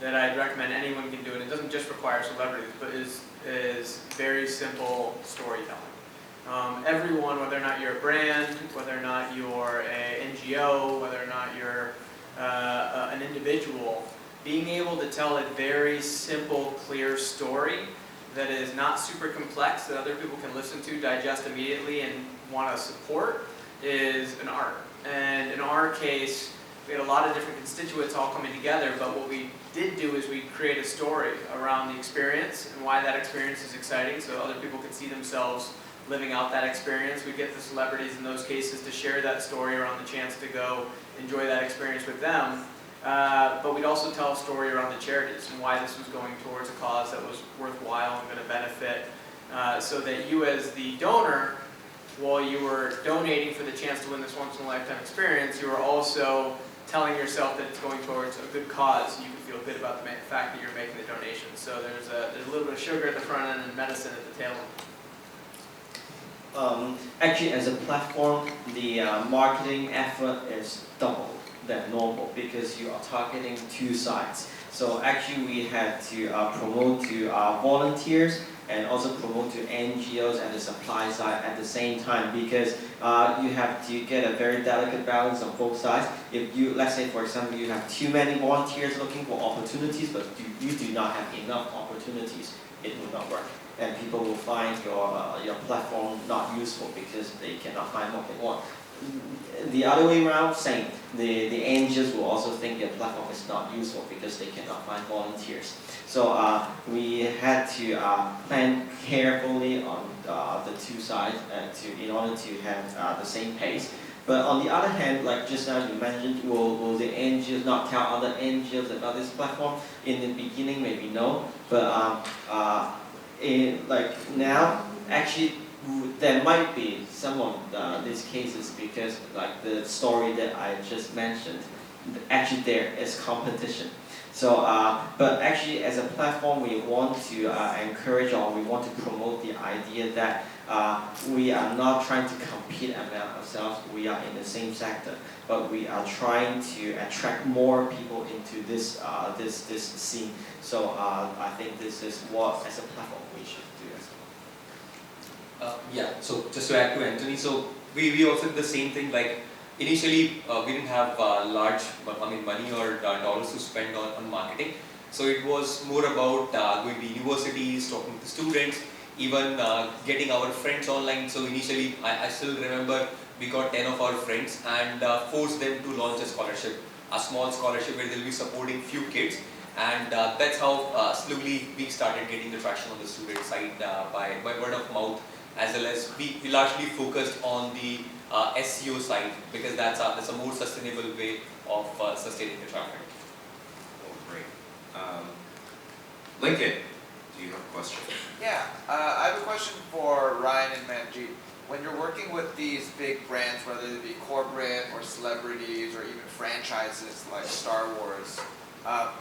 that I'd recommend anyone can do, and it doesn't just require celebrities, but is very simple storytelling. Everyone, whether or not you're a brand, whether or not you're an NGO, whether or not you're an individual, being able to tell a very simple, clear story that is not super complex, that other people can listen to, digest immediately, and want to support, is an art. And in our case, we had a lot of different constituents all coming together, but what we did do is we create a story around the experience and why that experience is exciting, so other people can see themselves living out that experience. We get the celebrities in those cases to share that story around the chance to go enjoy that experience with them. But we'd also tell a story around the charities and why this was going towards a cause that was worthwhile and going to benefit, so that you as the donor, while you were donating for the chance to win this once-in-a-lifetime experience, you were also telling yourself that it's going towards a good cause. You can feel good about the fact that you're making the donation. So there's a little bit of sugar at the front end and medicine at the tail end. Actually, as a platform, the marketing effort is double than normal because you are targeting two sides. So actually, we had to promote to our volunteers and also promote to NGOs and the supply side at the same time, because you have to get a very delicate balance on both sides. If you, let's say for example, you have too many volunteers looking for opportunities, but you do not have enough opportunities, it will not work. And people will find your platform not useful because they cannot find what they want. The other way around, same. The NGOs will also think your platform is not useful because they cannot find volunteers. So we had to plan carefully on the two sides in order to have the same pace. But on the other hand, like just now you mentioned, will the NGOs not tell other NGOs about this platform? In the beginning, maybe no. But like now, actually, there might be some of these cases because like the story that I just mentioned, actually there is competition. So, but actually as a platform we want to encourage or we want to promote the idea that we are not trying to compete among ourselves, we are in the same sector, but we are trying to attract more people into this scene. So I think this is what as a platform we should do as well. Yeah, so just to add to Anthony, so we also did the same thing. Like initially, we didn't have large, money or dollars to spend on marketing. So it was more about going to universities, talking to students, even getting our friends online. So initially, I still remember we got 10 of our friends and forced them to launch a scholarship, a small scholarship where they'll be supporting few kids. And that's how slowly we started getting the traction on the student side by word of mouth, as well as we largely focused on the SEO side because that's a more sustainable way of sustaining the traffic. Oh, great. Lincoln, do you have a question? Yeah, I have a question for Ryan and Manjeet. When you're working with these big brands, whether they be corporate or celebrities or even franchises like Star Wars,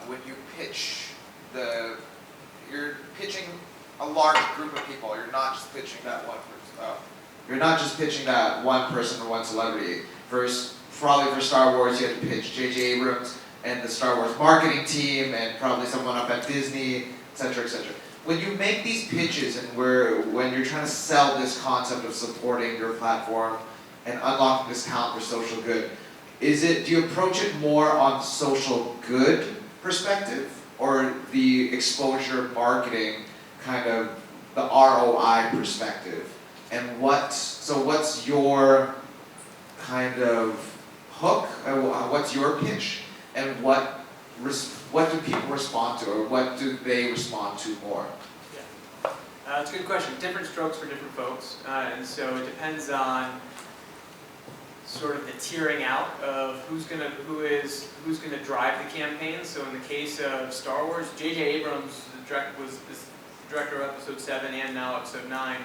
when you pitch you're pitching a large group of people. You're not just pitching that one person. You're not just pitching that one person or one celebrity. Probably for Star Wars, you had to pitch J.J. Abrams and the Star Wars marketing team, and probably someone up at Disney, etc., etc. When you make these pitches and when you're trying to sell this concept of supporting your platform and unlocking this talent for social good, do you approach it more on the social good perspective or the exposure marketing kind of the ROI perspective? And what's your kind of hook? What's your pitch? And what do people respond to, or what do they respond to more? Yeah, it's a good question. Different strokes for different folks, and so it depends on sort of the tiering out of who's gonna drive the campaign. So in the case of Star Wars, J.J. Abrams was the director of Episode 7 and now Episode 9.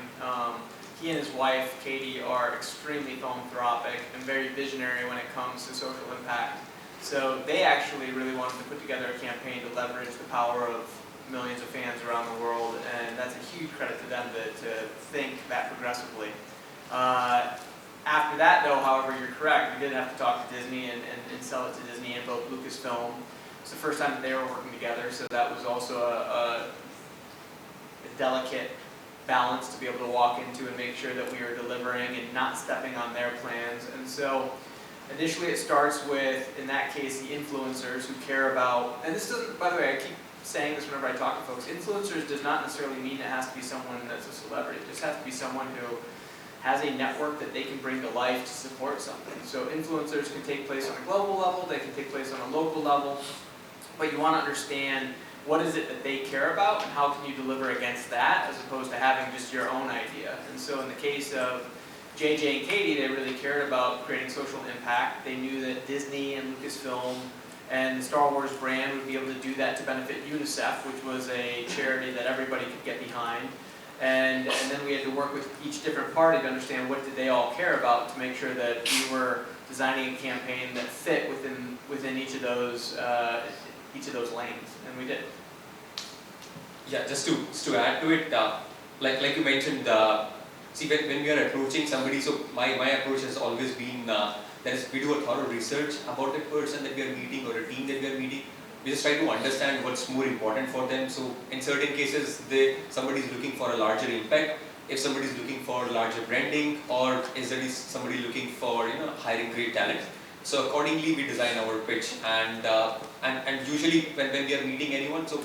He and his wife Katie are extremely philanthropic and very visionary when it comes to social impact. So they actually really wanted to put together a campaign to leverage the power of millions of fans around the world, and that's a huge credit to them to think that progressively. After that, though, however, you're correct. We did have to talk to Disney and sell it to Disney and both Lucasfilm. It's the first time that they were working together, so that was also a delicate balance to be able to walk into and make sure that we are delivering and not stepping on their plans. And so initially it starts with, in that case, the influencers who care about, and this doesn't, by the way, I keep saying this whenever I talk to folks, influencers does not necessarily mean it has to be someone that's a celebrity. It just has to be someone who has a network that they can bring to life to support something. So influencers can take place on a global level, they can take place on a local level, but you want to understand what is it that they care about and how can you deliver against that as opposed to having just your own idea. And so in the case of JJ and Katie, they really cared about creating social impact. They knew that Disney and Lucasfilm and the Star Wars brand would be able to do that to benefit UNICEF, which was a charity that everybody could get behind. And then we had to work with each different party to understand what did they all care about to make sure that we were designing a campaign that fit within each of those lanes, and we did. Yeah, just to add to it, like you mentioned, see when we are approaching somebody, so my approach has always been that is we do a thorough research about the person that we are meeting or a team that we are meeting. We just try to understand what's more important for them. So in certain cases, somebody is looking for a larger impact. If somebody is looking for larger branding, or is there somebody looking for hiring great talent. So accordingly, we design our pitch, and usually when we are meeting anyone, so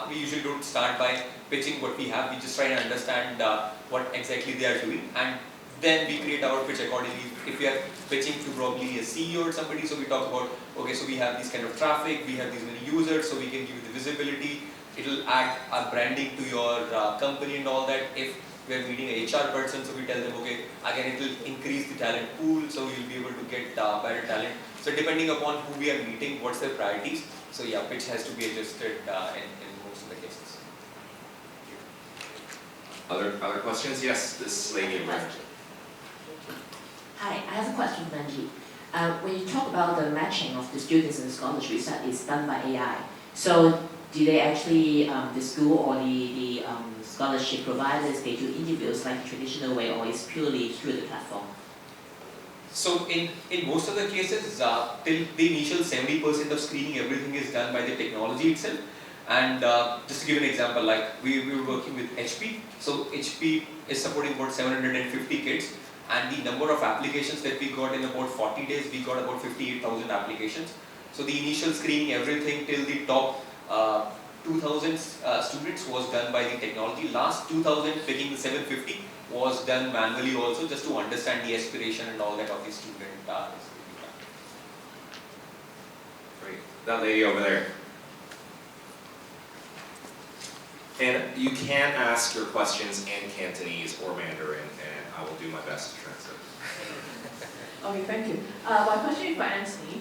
we usually don't start by pitching what we have. We just try to understand what exactly they are doing, and then we create our pitch accordingly. If we are pitching to probably a CEO or somebody, so we talk about, okay, so we have this kind of traffic, we have these many users, so we can give you the visibility. It'll add our branding to your company and all that. If we're meeting a HR person, so we tell them, okay, again, it will increase the talent pool, so you'll be able to get better talent. So depending upon who we are meeting, what's their priorities. So yeah, pitch has to be adjusted in most of the cases. Other questions? Yes, this lady in red. Hi, I have a question for Manjeet. When you talk about the matching of the students in the scholarships that is done by AI, so do they actually, the school or the scholarship providers, they do interviews like the traditional way, or is purely through the platform? So in most of the cases, till the initial 70% of screening, everything is done by the technology itself. And just to give an example, like we were working with HP. So HP is supporting about 750 kids. And the number of applications that we got in about 40 days, we got about 58,000 applications. So the initial screening, everything till the top 2,000 students was done by the technology. Last 2,000, picking the 750, was done manually also, just to understand the aspiration and all that of the student. Great. That lady over there. And you can ask your questions in Cantonese or Mandarin, and I will do my best to translate. Okay, thank you. My question is for Anthony.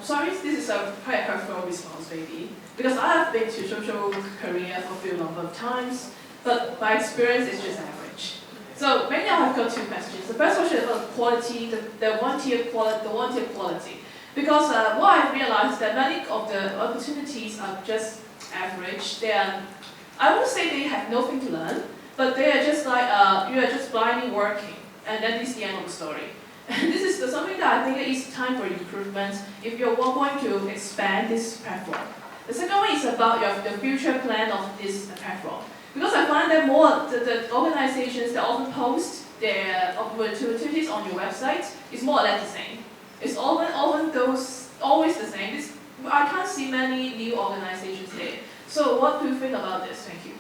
Sorry, this is quite a hurtful response maybe, because I have been to social career for a few number of times, but my experience is just average. So maybe I have got two questions. The first question is about quality, the one-tier quality. Because what I've realized is that many of the opportunities are just average. I won't say they have nothing to learn, but they are just like, you are just blindly working, and then this is the end of the story. And this is something that I think is time for improvement if you're going to expand this platform. The second one is about the future plan of this platform. Because I find that more the organizations that often post their opportunities on your website is more or less the same. It's always the same. I can't see many new organizations there. So what do you think about this? Thank you.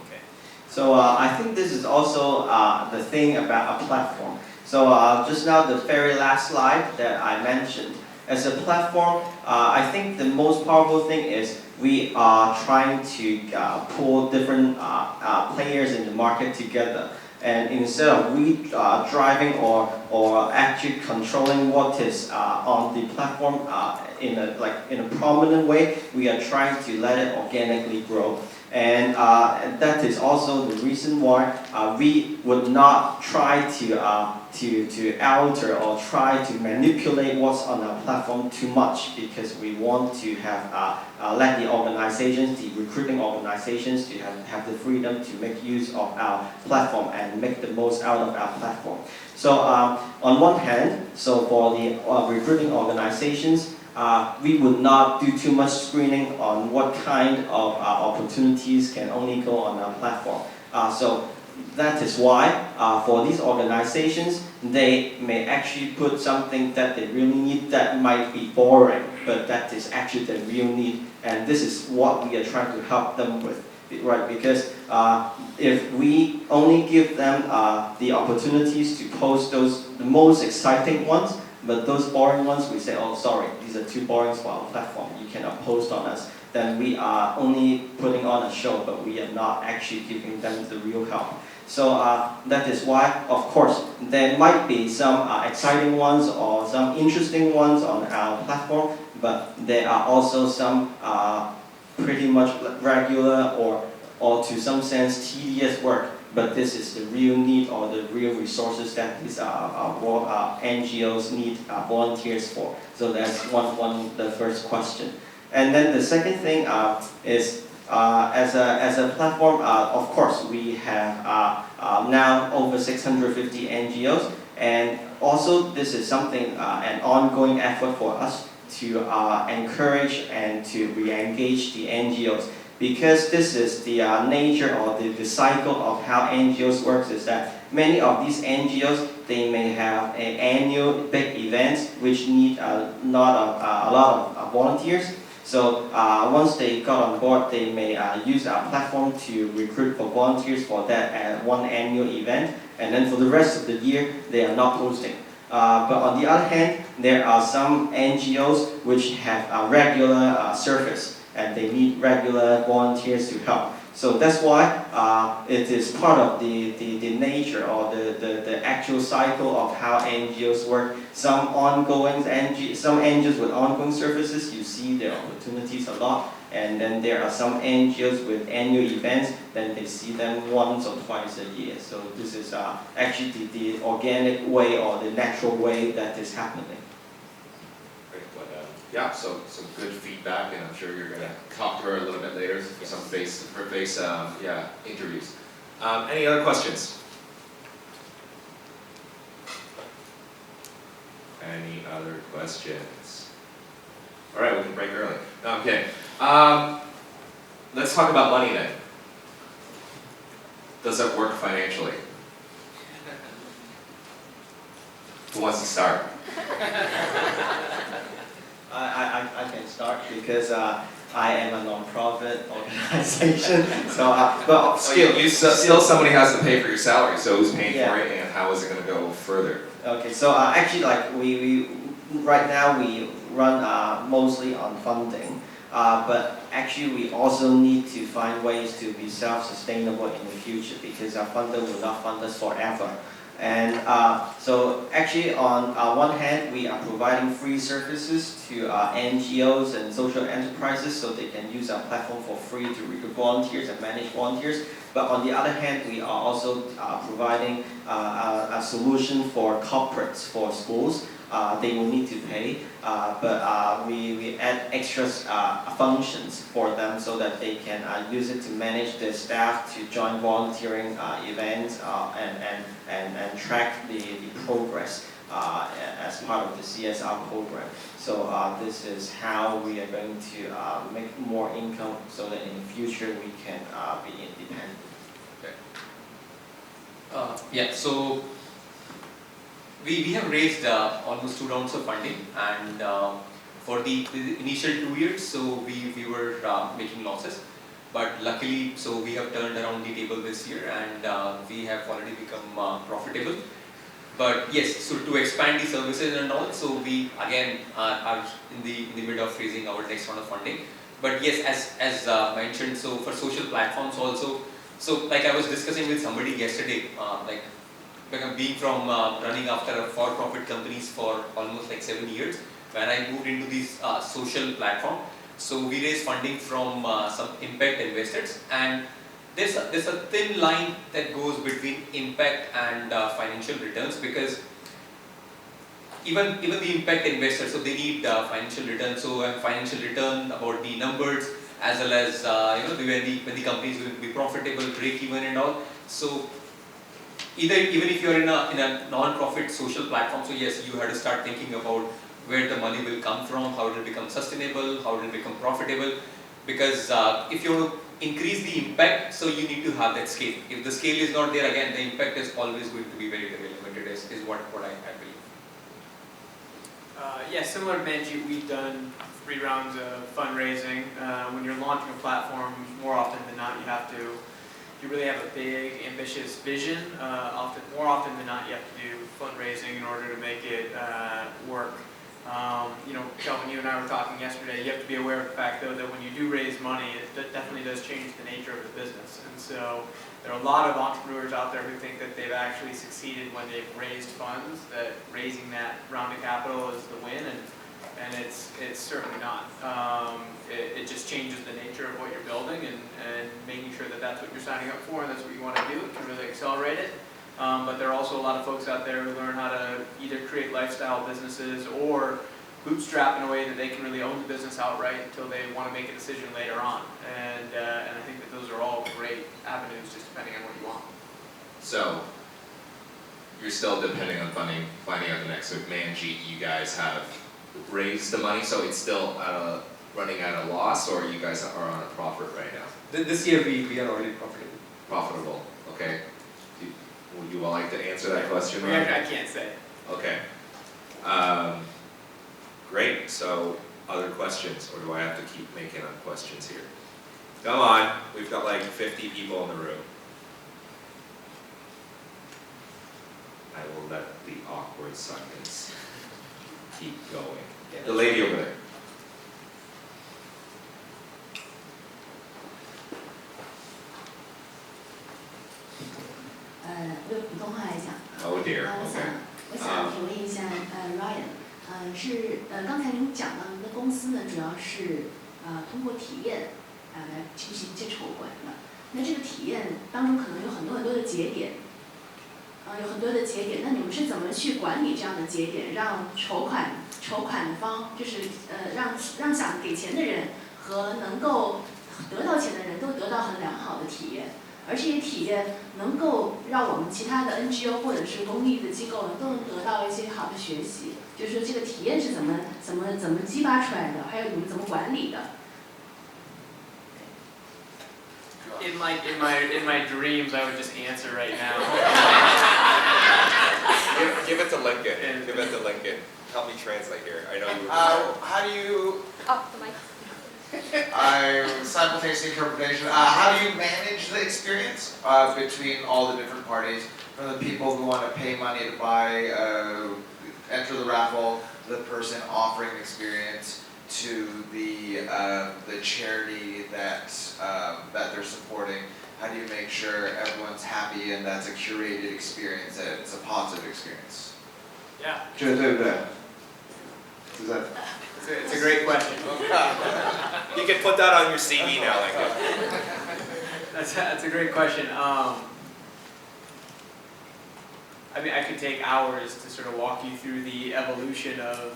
Okay. So I think this is also the thing about a platform. So just now the very last slide that I mentioned, as a platform, I think the most powerful thing is we are trying to pull different players in the market together. And instead of we driving or actually controlling what is on the platform in a prominent way, we are trying to let it organically grow. And that is also the reason why we would not try to alter or try to manipulate what's on our platform too much, because we want to have let the organizations, the recruiting organizations, to have the freedom to make use of our platform and make the most out of our platform. So on one hand, so for the recruiting organizations, we would not do too much screening on what kind of opportunities can only go on our platform. So that is why for these organizations, they may actually put something that they really need that might be boring, but that is actually the real need. And this is what we are trying to help them with, right? Because if we only give them the opportunities to post the most exciting ones, but those boring ones, we say, oh, sorry, these are too boring for our platform. You cannot post on us. Then we are only putting on a show, but we are not actually giving them the real help. So that is why, of course, there might be some exciting ones or some interesting ones on our platform, but there are also some pretty much regular or to some sense tedious work. But this is the real need or the real resources that these NGOs need volunteers for. So that's the first question. And then the second thing is as a platform, of course, we have now over 650 NGOs, and also this is something, an ongoing effort for us to encourage and to re-engage the NGOs. Because this is the nature or the cycle of how NGOs works, is that many of these NGOs, they may have an annual big events which need a lot of volunteers. So once they got on board, they may use our platform to recruit for volunteers for that one annual event, and then for the rest of the year, they are not posting. But on the other hand, there are some NGOs which have a regular service, and they need regular volunteers to help. So that's why it is part of the nature or the actual cycle of how NGOs work. Some NGOs with ongoing services, you see their opportunities a lot. And then there are some NGOs with annual events, then they see them once or twice a year. So this is actually the organic way or the natural way that is happening. Yeah, so some good feedback, and I'm sure you're going to talk to her a little bit later, some face-to-face interviews. Any other questions? Any other questions? All right, we can break early. No, I'm kidding. Let's talk about money then. Does it work financially? Who wants to start? I can start because I am a non-profit organization. So, but still somebody has to pay for your salary. So who's paying for it, and how is it going to go further? Okay, so actually, like we right now we run mostly on funding, but actually we also need to find ways to be self-sustainable in the future because our funder will not fund us forever. And so actually on one hand, we are providing free services to NGOs and social enterprises so they can use our platform for free to recruit volunteers and manage volunteers. But on the other hand, we are also providing a solution for corporates, for schools. They will need to pay, but we add extra functions for them so that they can use it to manage their staff, to join volunteering events, and track the progress as part of the CSR program. So this is how we are going to make more income so that in the future we can be independent. Okay. Yeah, so we have raised almost 2 rounds of funding, and for the initial 2 years, so we were making losses. But luckily, so we have turned around the table this year, and we have already become profitable. But yes, so to expand the services and all, so we again are in the middle of raising our next round of funding. But yes, as mentioned, so for social platforms also, so like I was discussing with somebody yesterday, like being from running after for-profit companies for almost like 7 years, when I moved into this social platform, so we raised funding from some impact investors, and there's a thin line that goes between impact and financial returns, because even the impact investors, so they need financial returns. So a financial return about the numbers, as well as when the company is going to be profitable, break even and all. So even if you're in a non-profit social platform, so yes, you have to start thinking about where the money will come from, how it will become sustainable, how it will become profitable. Because if you want to increase the impact, so you need to have that scale. If the scale is not there, again, the impact is always going to be very, very limited, is what I believe. Yeah, similar to Manjeet, we've done 3 rounds of fundraising. When you're launching a platform, more often than not, you really have a big, ambitious vision. More often than not, you have to do fundraising in order to make it work. You know, Kelvin, you and I were talking yesterday, you have to be aware of the fact, though, that when you do raise money, it definitely does change the nature of the business. And so there are a lot of entrepreneurs out there who think that they've actually succeeded when they've raised funds, that raising that round of capital is the win, and it's certainly not. It just changes the nature of what you're building, and making sure that that's what you're signing up for and that's what you want to do. It can really accelerate it. But there are also a lot of folks out there who learn how to either create lifestyle businesses or bootstrap in a way that they can really own the business outright until they want to make a decision later on. And I think that those are all great avenues, just depending on what you want. So, you're still depending on finding out the next. So Manjeet, you guys have raised the money, so it's still running at a loss, or you guys are on a profit right now? This year we are already profitable. Profitable, okay. Would you all like to answer that question? I can't say. Okay. Great, so other questions, or do I have to keep making up questions here? Come on, we've got like 50 people in the room. I will let the awkward silence keep going. The lady over there.用普通话来讲。Oh dear. 我想问一下，Ryan，刚才您讲到您的公司呢，主要是通过体验来进行接筹款的。那这个体验当中可能有很多的节点，有很多的节点。那你们是怎么去管理这样的节点，让筹款方就是让想给钱的人和能够得到钱的人都得到很良好的体验？而这些体验能够让我们其他的 NGO 或者是公益的机构都能得到一些好的学习，就是说这个体验是怎么激发出来的，还有你们怎么管理的。In my dreams, I would just answer right now. Give it to Lincoln. Give it to Lincoln. Help me translate here. I know you. How do you? Oh, the mic. Simultaneous interpretation. How do you manage the experience between all the different parties, from the people who want to pay money to buy, enter the raffle, the person offering the experience, to the charity that they're supporting? How do you make sure everyone's happy and that's a curated experience, and it's a positive experience? Yeah. 这对不对？是that? It's a great question. You can put that on your CV now, Lincoln. That's a great question. I mean, I could take hours to sort of walk you through the evolution of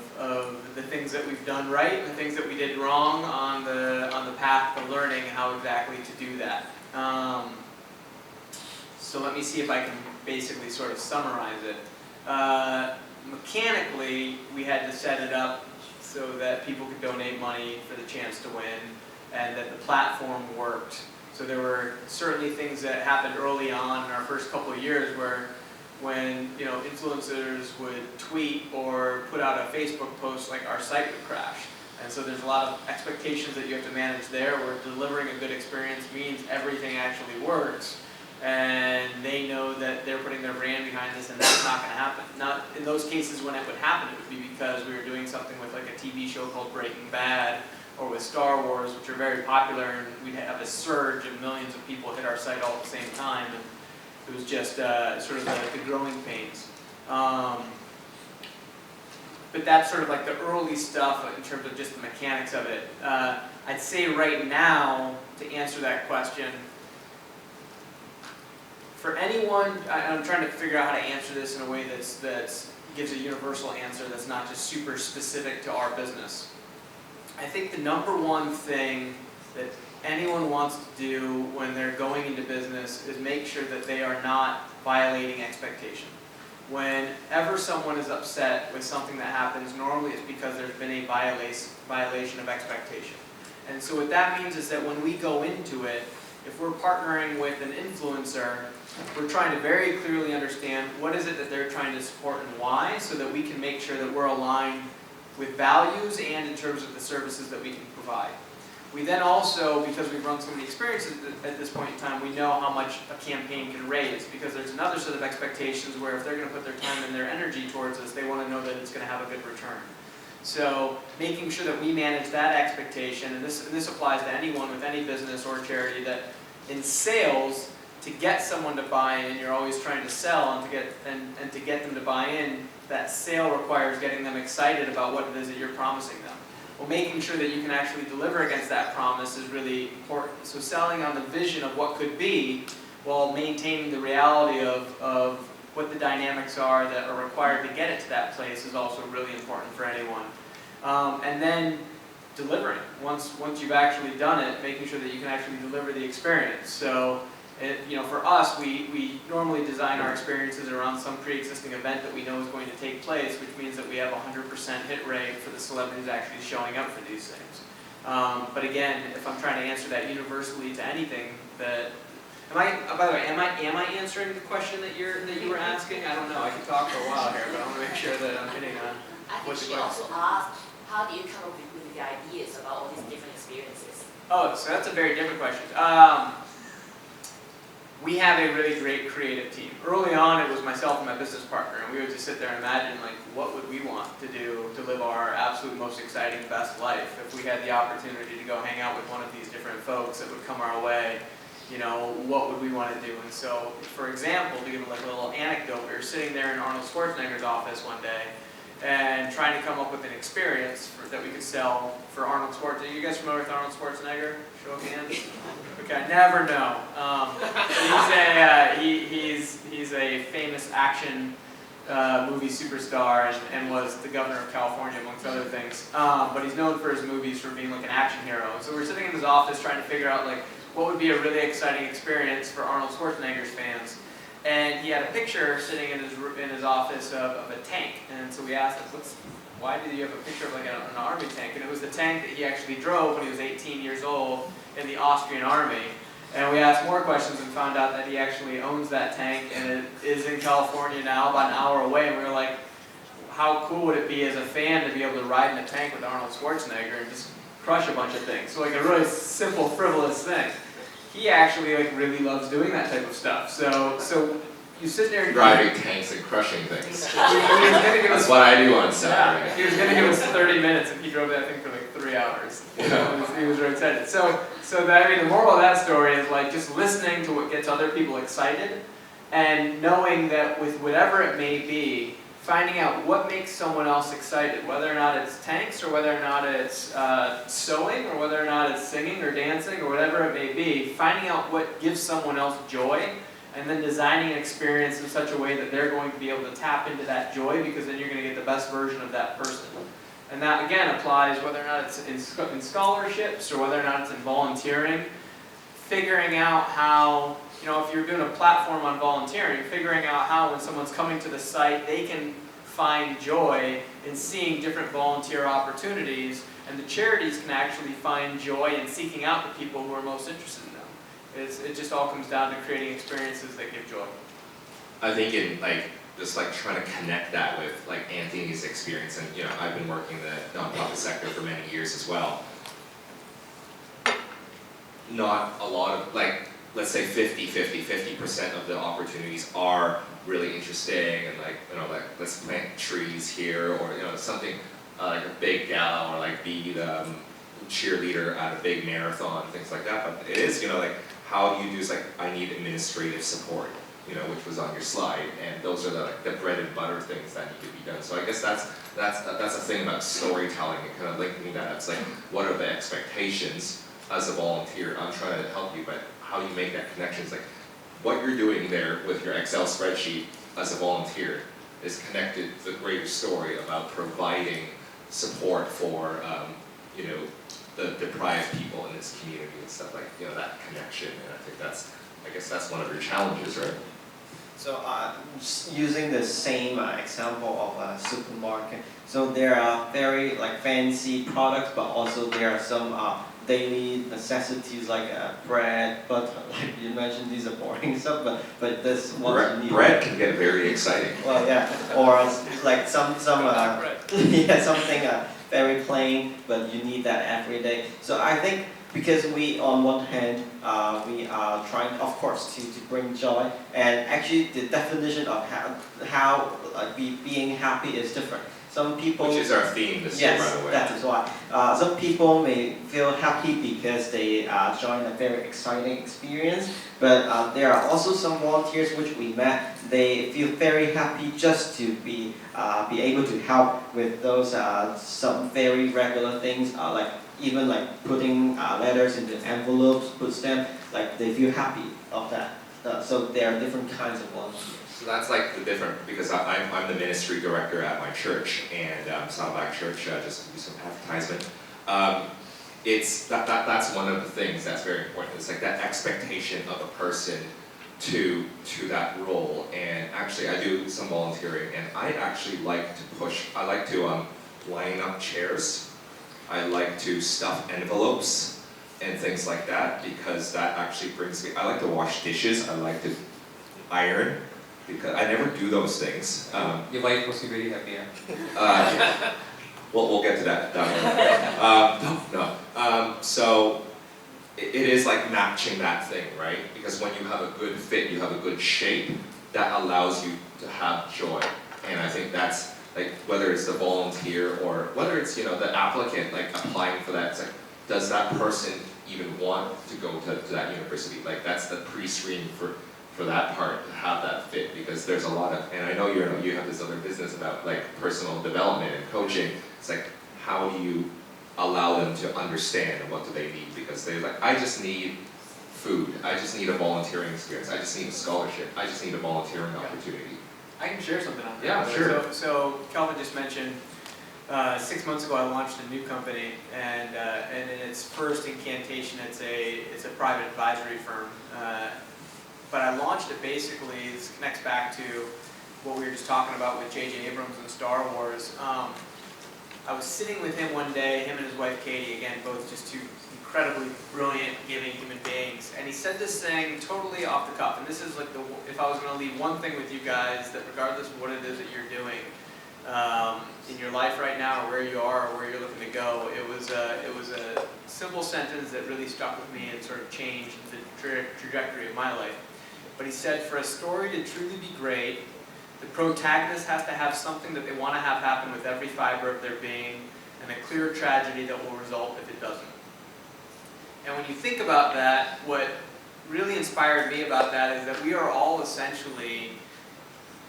the things that we've done right and the things that we did wrong on the path to learning how exactly to do that. So let me see if I can basically sort of summarize it. Mechanically, we had to set it up so that people could donate money for the chance to win, and that the platform worked. So there were certainly things that happened early on in our first couple of years where when influencers would tweet or put out a Facebook post, like our site would crash. And so there's a lot of expectations that you have to manage there, where delivering a good experience means everything actually works. And they know that they're putting their brand behind this, and that's not going to happen. Not in those cases when it would happen, it would be because we were doing something with like a TV show called Breaking Bad, or with Star Wars, which are very popular, and we'd have a surge and millions of people hit our site all at the same time. And it was just sort of the growing pains. But that's sort of like the early stuff in terms of just the mechanics of it. I'd say right now, to answer that question, for anyone, I'm trying to figure out how to answer this in a way that gives a universal answer that's not just super specific to our business. I think the number one thing that anyone wants to do when they're going into business is make sure that they are not violating expectation. whenever someone is upset with something that happens, normally it's because there's been a violation of expectation. And so what that means is that when we go into it, if we're partnering with an influencer, we're trying to very clearly understand what is it that they're trying to support and why, so that we can make sure that we're aligned with values and in terms of the services that we can provide. We then also, because we've run so many experiences at this point in time, we know how much a campaign can raise, because there's another set of expectations where if they're going to put their time and their energy towards us, they want to know that it's going to have a good return. So making sure that we manage that expectation, and this applies to anyone with any business or charity, that in sales, to get someone to buy in, you're always trying to sell, and to get them to buy in, that sale requires getting them excited about what it is that you're promising them. Well, making sure that you can actually deliver against that promise is really important. So selling on the vision of what could be, while maintaining the reality of what the dynamics are that are required to get it to that place, is also really important for anyone. And then delivering. Once you've actually done it, making sure that you can actually deliver the experience. So, for us, we normally design our experiences around some pre-existing event that we know is going to take place, which means that we have a 100% hit rate for the celebrities actually showing up for these things. But again, if I'm trying to answer that universally to anything, by the way, am I answering the question that you were asking? I don't know. I can talk for a while here, but I want to make sure that I'm hitting on what the question is. I think she also asked, how do you come up with the ideas about all these different experiences? Oh, so that's a very different question. We have a really great creative team. Early on, it was myself and my business partner, and we would just sit there and imagine, like, what would we want to do to live our absolute most exciting, best life if we had the opportunity to go hang out with one of these different folks that would come our way. What would we want to do? And so, for example, to give a little anecdote, we were sitting there in Arnold Schwarzenegger's office one day and trying to come up with an experience that we could sell for Arnold Schwarzenegger. Are you guys familiar with Arnold Schwarzenegger? Show of hands. Okay, I never know. He's a famous action movie superstar and was the governor of California, amongst other things. But he's known for his movies for being like an action hero. So we're sitting in his office trying to figure out, like, what would be a really exciting experience for Arnold Schwarzenegger's fans. And he had a picture sitting in his office of a tank. And so we asked him, why do you have a picture of like an army tank? And it was the tank that he actually drove when he was 18 years old in the Austrian army. And we asked more questions and found out that he actually owns that tank, and it is in California now, about an hour away. And we were like, how cool would it be as a fan to be able to ride in a tank with Arnold Schwarzenegger and just crush a bunch of things? So like a really simple, frivolous thing. He actually really loves doing that type of stuff. So you sit there and driving tanks and crushing things. That's what I do on Saturday. Yeah, he was going to give us 30 minutes, and he drove that thing for like 3 hours. Yeah. He was really excited. So the moral of that story is like just listening to what gets other people excited, and knowing that with whatever it may be, finding out what makes someone else excited, whether or not it's tanks, or whether or not it's sewing, or whether or not it's singing or dancing, or whatever it may be, finding out what gives someone else joy, and then designing an experience in such a way that they're going to be able to tap into that joy, because then you're going to get the best version of that person. And that, again, applies whether or not it's in scholarships or whether or not it's in volunteering. Figuring out how, if you're doing a platform on volunteering, figuring out how when someone's coming to the site, they can find joy in seeing different volunteer opportunities, and the charities can actually find joy in seeking out the people who are most interested in them. It just all comes down to creating experiences that give joy. I think in just trying to connect that with Anthony's experience, and I've been working in the nonprofit sector for many years as well. Not a lot of let's say 50% of the opportunities are really interesting, and let's plant trees here, or something like a big gala, or be the cheerleader at a big marathon, things like that. But it is how do you do I need administrative support, which was on your slide, and those are the bread and butter things that need to be done. So I guess that's the thing about storytelling, and kind of linking that. It's what are the expectations as a volunteer? I'm trying to help you, but how you make that connection is what you're doing there with your Excel spreadsheet as a volunteer is connected to the greater story about providing support for the deprived people in this community and stuff that connection. And I think that's one of your challenges, right? So just using the same example of a supermarket. So there are very like fancy products, but also there are some daily necessities like bread, butter. Like you mentioned, these are boring stuff, but this what you need. Bread can get very exciting. Well, yeah, or like some yeah, something very plain, but you need that every day. So I think because we, on one hand, we are trying, of course, to bring joy, and actually the definition of how being happy is different. Some people, which is our theme this year, by the way. Yes, that is why. Some people may feel happy because they join a very exciting experience, but there are also some volunteers which we met. They feel very happy just to be able to help with those some very regular things, like even like putting letters into envelopes, put stamps. Like they feel happy of that. So there are different kinds of volunteers. So that's like the different, because I'm the ministry director at my church, and Saddleback Church, just to do some advertisement. That's one of the things that's very important. It's like that expectation of a person to that role. And actually, I do some volunteering, and I actually like to push. I like to line up chairs. I like to stuff envelopes and things like that, because that actually brings me. I like to wash dishes. I like to iron. Because I never do those things. Your wife must be very happy, yeah? We'll get to that no. So it is like matching that thing, right? Because when you have a good fit, you have a good shape, that allows you to have joy. And I think that's like, whether it's the volunteer or whether it's, you know, the applicant like applying for that, it's like, does that person even want to go to that university? Like that's the pre-screen for that part, to have that fit, because there's a lot of, and I know you have this other business about like personal development and coaching. It's like, how do you allow them to understand what do they need? Because they're like, I just need food, I just need a volunteering experience, I just need a scholarship, I just need a volunteering opportunity. I can share something on that. Yeah, sure. So Kelvin just mentioned, 6 months ago I launched a new company, and in its first incantation, it's a private advisory firm. But I launched it basically, this connects back to what we were just talking about with J.J. Abrams and Star Wars. I was sitting with him one day, him and his wife Katie, again, both just two incredibly brilliant, giving human beings. And he said this thing totally off the cuff. And this is like, if I was going to leave one thing with you guys, that regardless of what it is that you're doing in your life right now, or where you are, or where you're looking to go, it was a simple sentence that really stuck with me and sort of changed the trajectory of my life. But he said, for a story to truly be great, the protagonist has to have something that they want to have happen with every fiber of their being, and a clear tragedy that will result if it doesn't. And when you think about that, what really inspired me about that is that we are all essentially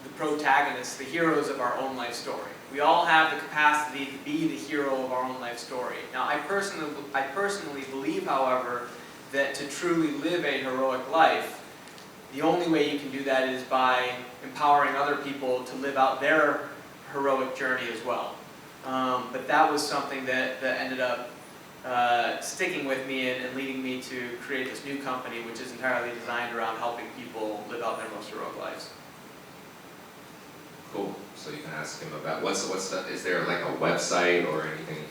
the protagonists, the heroes of our own life story. We all have the capacity to be the hero of our own life story. Now, I personally believe, however, that to truly live a heroic life, the only way you can do that is by empowering other people to live out their heroic journey as well. But that was something that ended up sticking with me and leading me to create this new company, which is entirely designed around helping people live out their most heroic lives. Cool. So you can ask him about is there like a website or anything?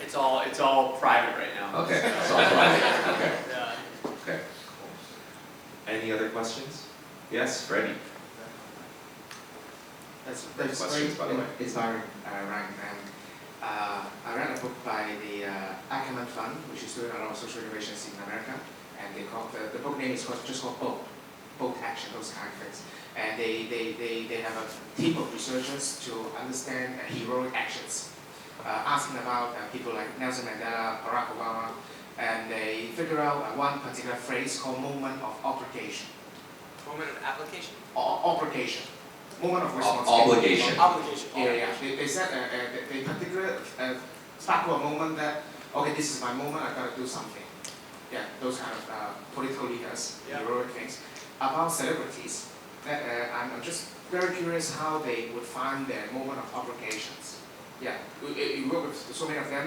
It's all private right now. Okay, it's all private. Okay. Yeah. Okay. Any other questions? Yes, Freddie. That's questions, by the way. Inspiring, Ryan. I read a book by the Ackerman Fund, which is doing a lot of social innovations in America, and the book name is just called Bold Action, those kind of things. And they have a team of researchers to understand heroic actions, asking about people like Nelson Mandela, Barack Obama, and they figure out one particular phrase called moment of obligation. Moment of application? Obligation. Moment of responsibility. Obligation. Obligation. Yeah. They said they particularly tackle a moment that, okay, this is my moment, I gotta do something. Yeah, those kind of political leaders, heroic things. About celebrities, I'm just very curious how they would find their moment of obligations. Yeah, you work with so many of them.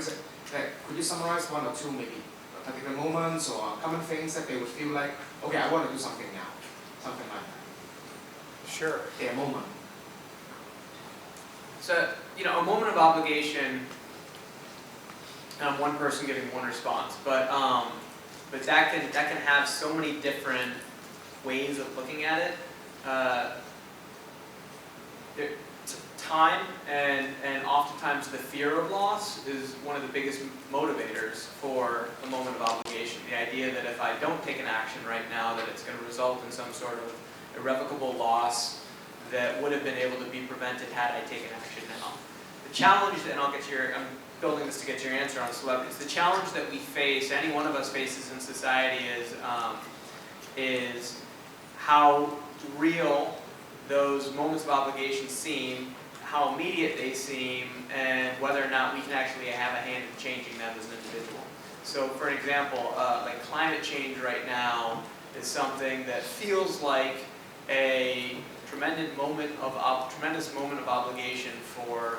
Could you summarize one or two maybe particular moments or common things that they would feel like, okay, I want to do something now, something like that? Sure. their moment. So, you know, a moment of obligation, one person giving one response, but that can have so many different ways of looking at it. Time and oftentimes the fear of loss is one of the biggest motivators for a moment of obligation. The idea that if I don't take an action right now, that it's going to result in some sort of irrevocable loss that would have been able to be prevented had I taken action now. The challenge, and I'm building this to get to your answer on celebrities, the challenge that we face, any one of us faces in society is how real those moments of obligation seem, how immediate they seem, and whether or not we can actually have a hand in changing them as an individual. So for an example, like climate change right now is something that feels like a tremendous moment of obligation for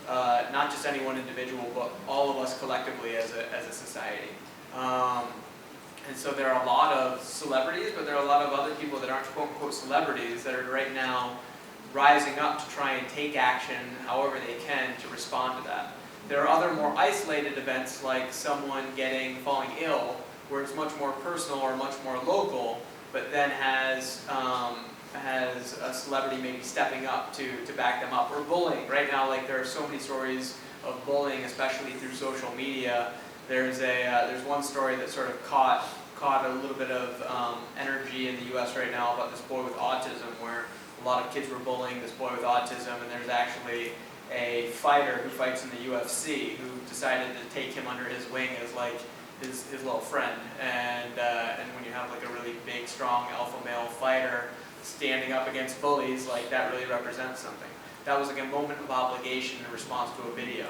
not just any one individual, but all of us collectively as a society. And so there are a lot of celebrities, but there are a lot of other people that aren't quote-unquote celebrities that are right now rising up to try and take action however they can to respond to that. There are other more isolated events like someone falling ill, where it's much more personal or much more local, but then has a celebrity maybe stepping up to back them up. Or bullying. Right now, like there are so many stories of bullying, especially through social media. There's one story that sort of caught a little bit of energy in the US right now about this boy with autism, where a lot of kids were bullying this boy with autism, and there's actually a fighter who fights in the UFC who decided to take him under his wing as like his little friend. And when you have like a really big, strong alpha male fighter standing up against bullies, like that really represents something. That was like a moment of obligation in response to a video.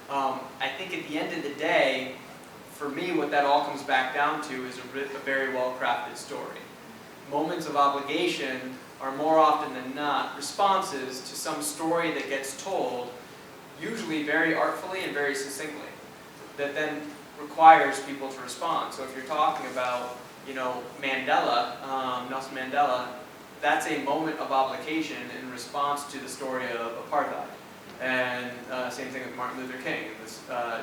I think at the end of the day, for me, what that all comes back down to is a very well-crafted story. Moments of obligation are more often than not responses to some story that gets told, usually very artfully and very succinctly, that then requires people to respond. So if you're talking about, you know, Mandela, Nelson Mandela, that's a moment of obligation in response to the story of apartheid. And same thing with Martin Luther King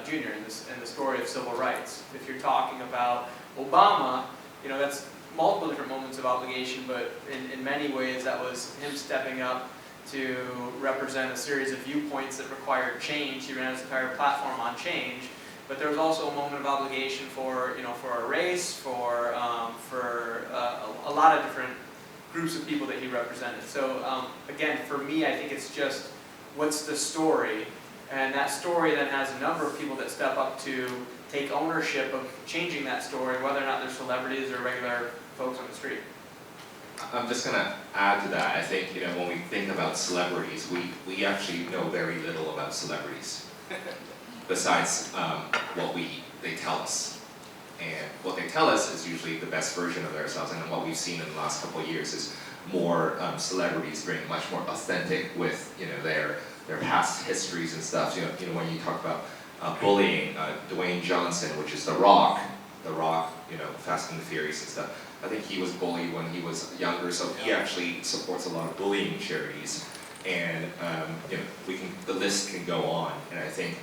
Jr. and the story of civil rights. If you're talking about Obama, you know, that's multiple different moments of obligation, but in many ways that was him stepping up to represent a series of viewpoints that required change. He ran his entire platform on change. But there was also a moment of obligation for, you know, for a race, for a lot of different groups of people that he represented. So again, for me, I think it's just what's the story, and that story then has a number of people that step up to take ownership of changing that story, whether or not they're celebrities or regular folks on the street. I'm just going to add to that. I think, you know, when we think about celebrities, we actually know very little about celebrities besides what they tell us. And what they tell us is usually the best version of themselves, and what we've seen in the last couple of years is more celebrities being much more authentic with, you know, their past histories and stuff. You know, when you talk about bullying, Dwayne Johnson, which is The Rock, you know, Fast and the Furious and stuff. I think he was bullied when he was younger, so he actually supports a lot of bullying charities. And you know, the list can go on. And I think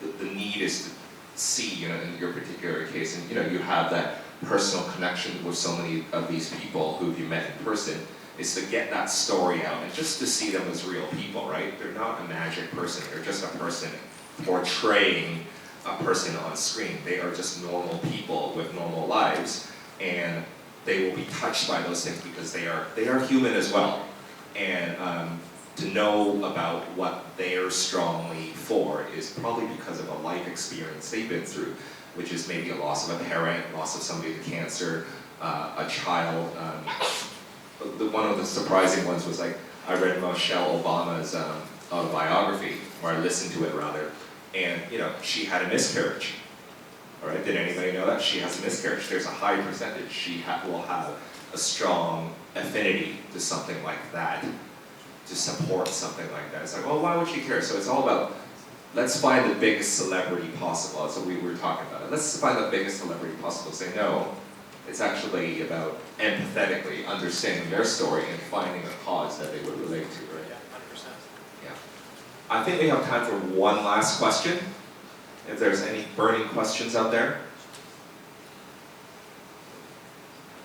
the need is to see, you know, in your particular case, and you know, you have that personal connection with so many of these people who you met in person, is to get that story out and just to see them as real people, right? They're not a magic person, they're just a person portraying a person on screen. They are just normal people with normal lives, and they will be touched by those things because they are human as well. And to know about what they're strongly for is probably because of a life experience they've been through, which is maybe a loss of a parent, loss of somebody to cancer, a child. One of the surprising ones was like, I read Michelle Obama's autobiography, or I listened to it rather, and you know, she had a miscarriage. All right, did anybody know that? She has a miscarriage. There's a high percentage. She will have a strong affinity to something like that, to support something like that. It's like, well, why would she care? So it's all about, let's find the biggest celebrity possible. So we were talking about it. Let's find the biggest celebrity possible. Say, no, It's actually about empathetically understanding their story and finding a cause that they would relate to, right? Yeah, 100%. Yeah. I think we have time for one last question. If there's any burning questions out there.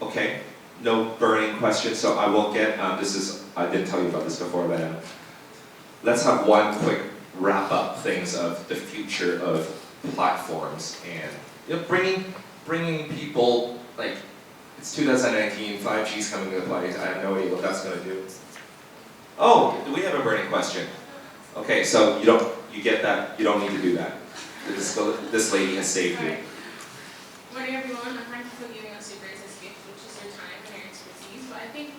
Okay, no burning questions, so I will get, I didn't tell you about this before, but let's have one quick wrap up things of the future of platforms and bringing people, like, it's 2019, 5G's coming into play, I have no idea what that's going to do. Oh, do we have a burning question? Okay, so you get that, you don't need to do that. This lady has saved you. Good morning, everyone, and thank you for giving us your greatest gift, which is your time and your expertise. But I think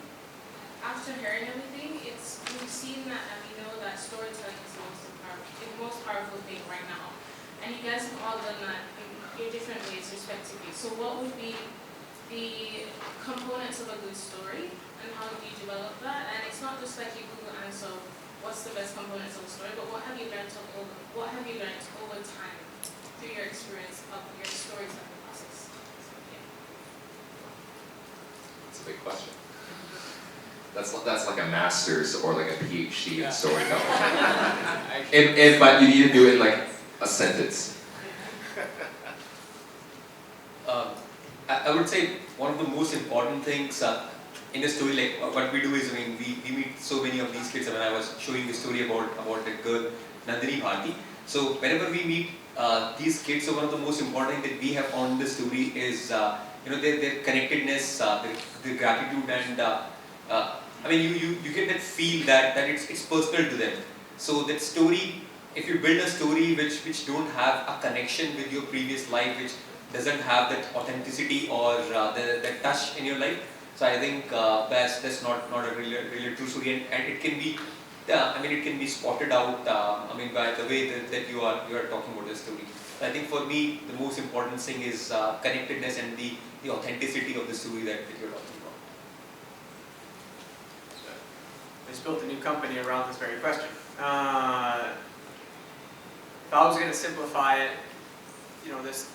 after hearing everything, we've seen that and we know that storytelling is the most powerful thing right now. And you guys have all done that in your different ways respectively. So what would be the components of a good story and how do you develop that? And it's not just like you Google answer what's the best components of a story, but what have you learned over time through your experience of your storytelling process? That's a big question. That's like a master's or like a PhD in storytelling. But you need to do it in like a sentence. I would say one of the most important things in a story, like what we do is, I mean, we meet so many of these kids. I mean, I was showing the story about that girl, Nandini Bharti. So whenever we meet these kids, so one of the most important things that we have on the story is, their connectedness, their gratitude, and I mean, you get that feel that it's personal to them. So that story, if you build a story which don't have a connection with your previous life, which doesn't have that authenticity or that touch in your life, so I think that's not a really true story, and it can be, it can be spotted out, by the way that you are talking about the story. So I think for me, the most important thing is connectedness and the authenticity of the story that you're talking about. So, I just built a new company around this very question. If I was going to simplify it,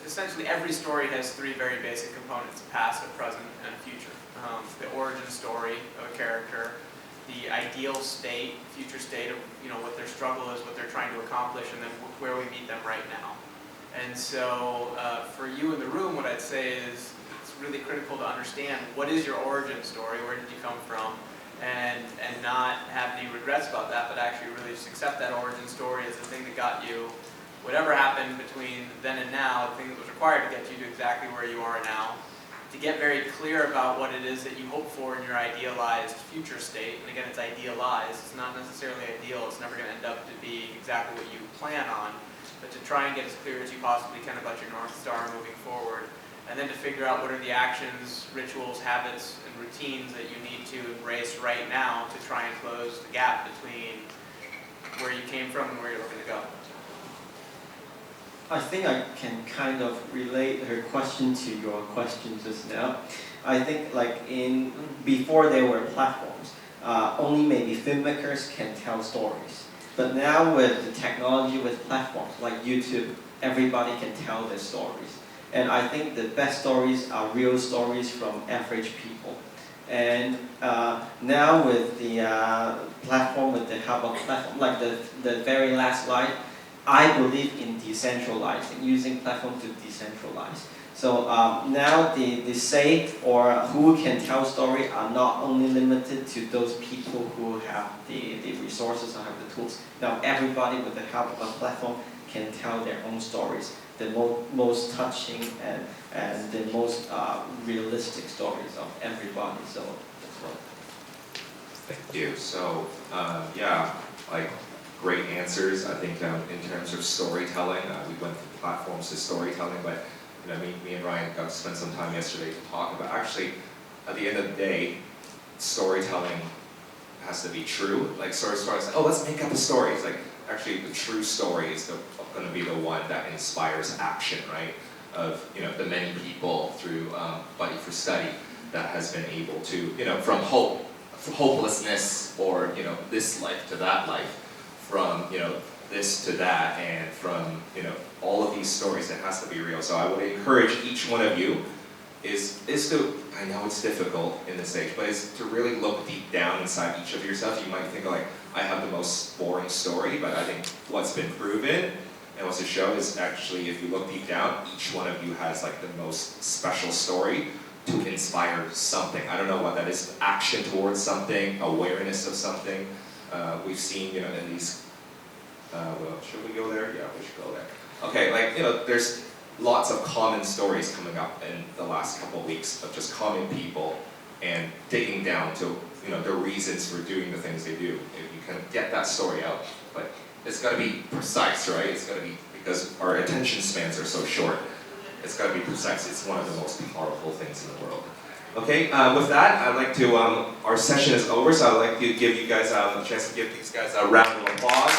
essentially every story has three very basic components: past, a present, and a future. The origin story of a character, the ideal state, future state of what their struggle is, what they're trying to accomplish, and then where we meet them right now. And so for you in the room, what I'd say is it's really critical to understand what is your origin story, where did you come from, and not have any regrets about that, but actually really just accept that origin story as the thing that got you whatever happened between then and now, the thing that was required to get you to exactly where you are now. To get very clear about what it is that you hope for in your idealized future state. And again, it's idealized, it's not necessarily ideal, it's never going to end up to be exactly what you plan on, but to try and get as clear as you possibly can about your North Star moving forward. And then to figure out what are the actions, rituals, habits, and routines that you need to embrace right now to try and close the gap between where you came from and where you're looking to go. I think I can kind of relate her question to your question just now. I think before there were platforms, only maybe filmmakers can tell stories. But now with the technology, with platforms like YouTube, everybody can tell their stories. And I think the best stories are real stories from average people. And now with the platform, with the help of platform, like the very last slide, I believe in decentralizing, using platform to decentralize. So now the say or who can tell story are not only limited to those people who have the resources or have the tools. Now everybody with the help of a platform can tell their own stories, the most touching and the most realistic stories of everybody. So that's what. Thank you. So great answers. I think in terms of storytelling, we went from platforms to storytelling, but me and Ryan got to spend some time yesterday to talk about, actually, at the end of the day, storytelling has to be true. Like stories, oh, let's make up a story. It's like, actually, the true story is going to be the one that inspires action, right? Of, the many people through Buddy for Study that has been able to, from hopelessness or, this life to that life, from this to that, and from all of these stories, it has to be real. So I would encourage each one of you is to, I know it's difficult in this age, but is to really look deep down inside each of yourself. You might think like, I have the most boring story, but I think what's been proven and what's to show is actually, if you look deep down, each one of you has like the most special story to inspire something. I don't know what that is, action towards something, awareness of something. We've seen, you know, in these, well, should we go there? Yeah, we should go there. Okay, like, you know, there's lots of common stories coming up in the last couple of weeks of just common people and digging down to, you know, the reasons for doing the things they do. If you can get that story out, but it's got to be precise, right? It's got to be, because our attention spans are so short, it's got to be precise. It's one of the most powerful things in the world. Okay, with that, I'd like to, our session is over, so I'd like to give you guys a chance to give these guys a round of applause.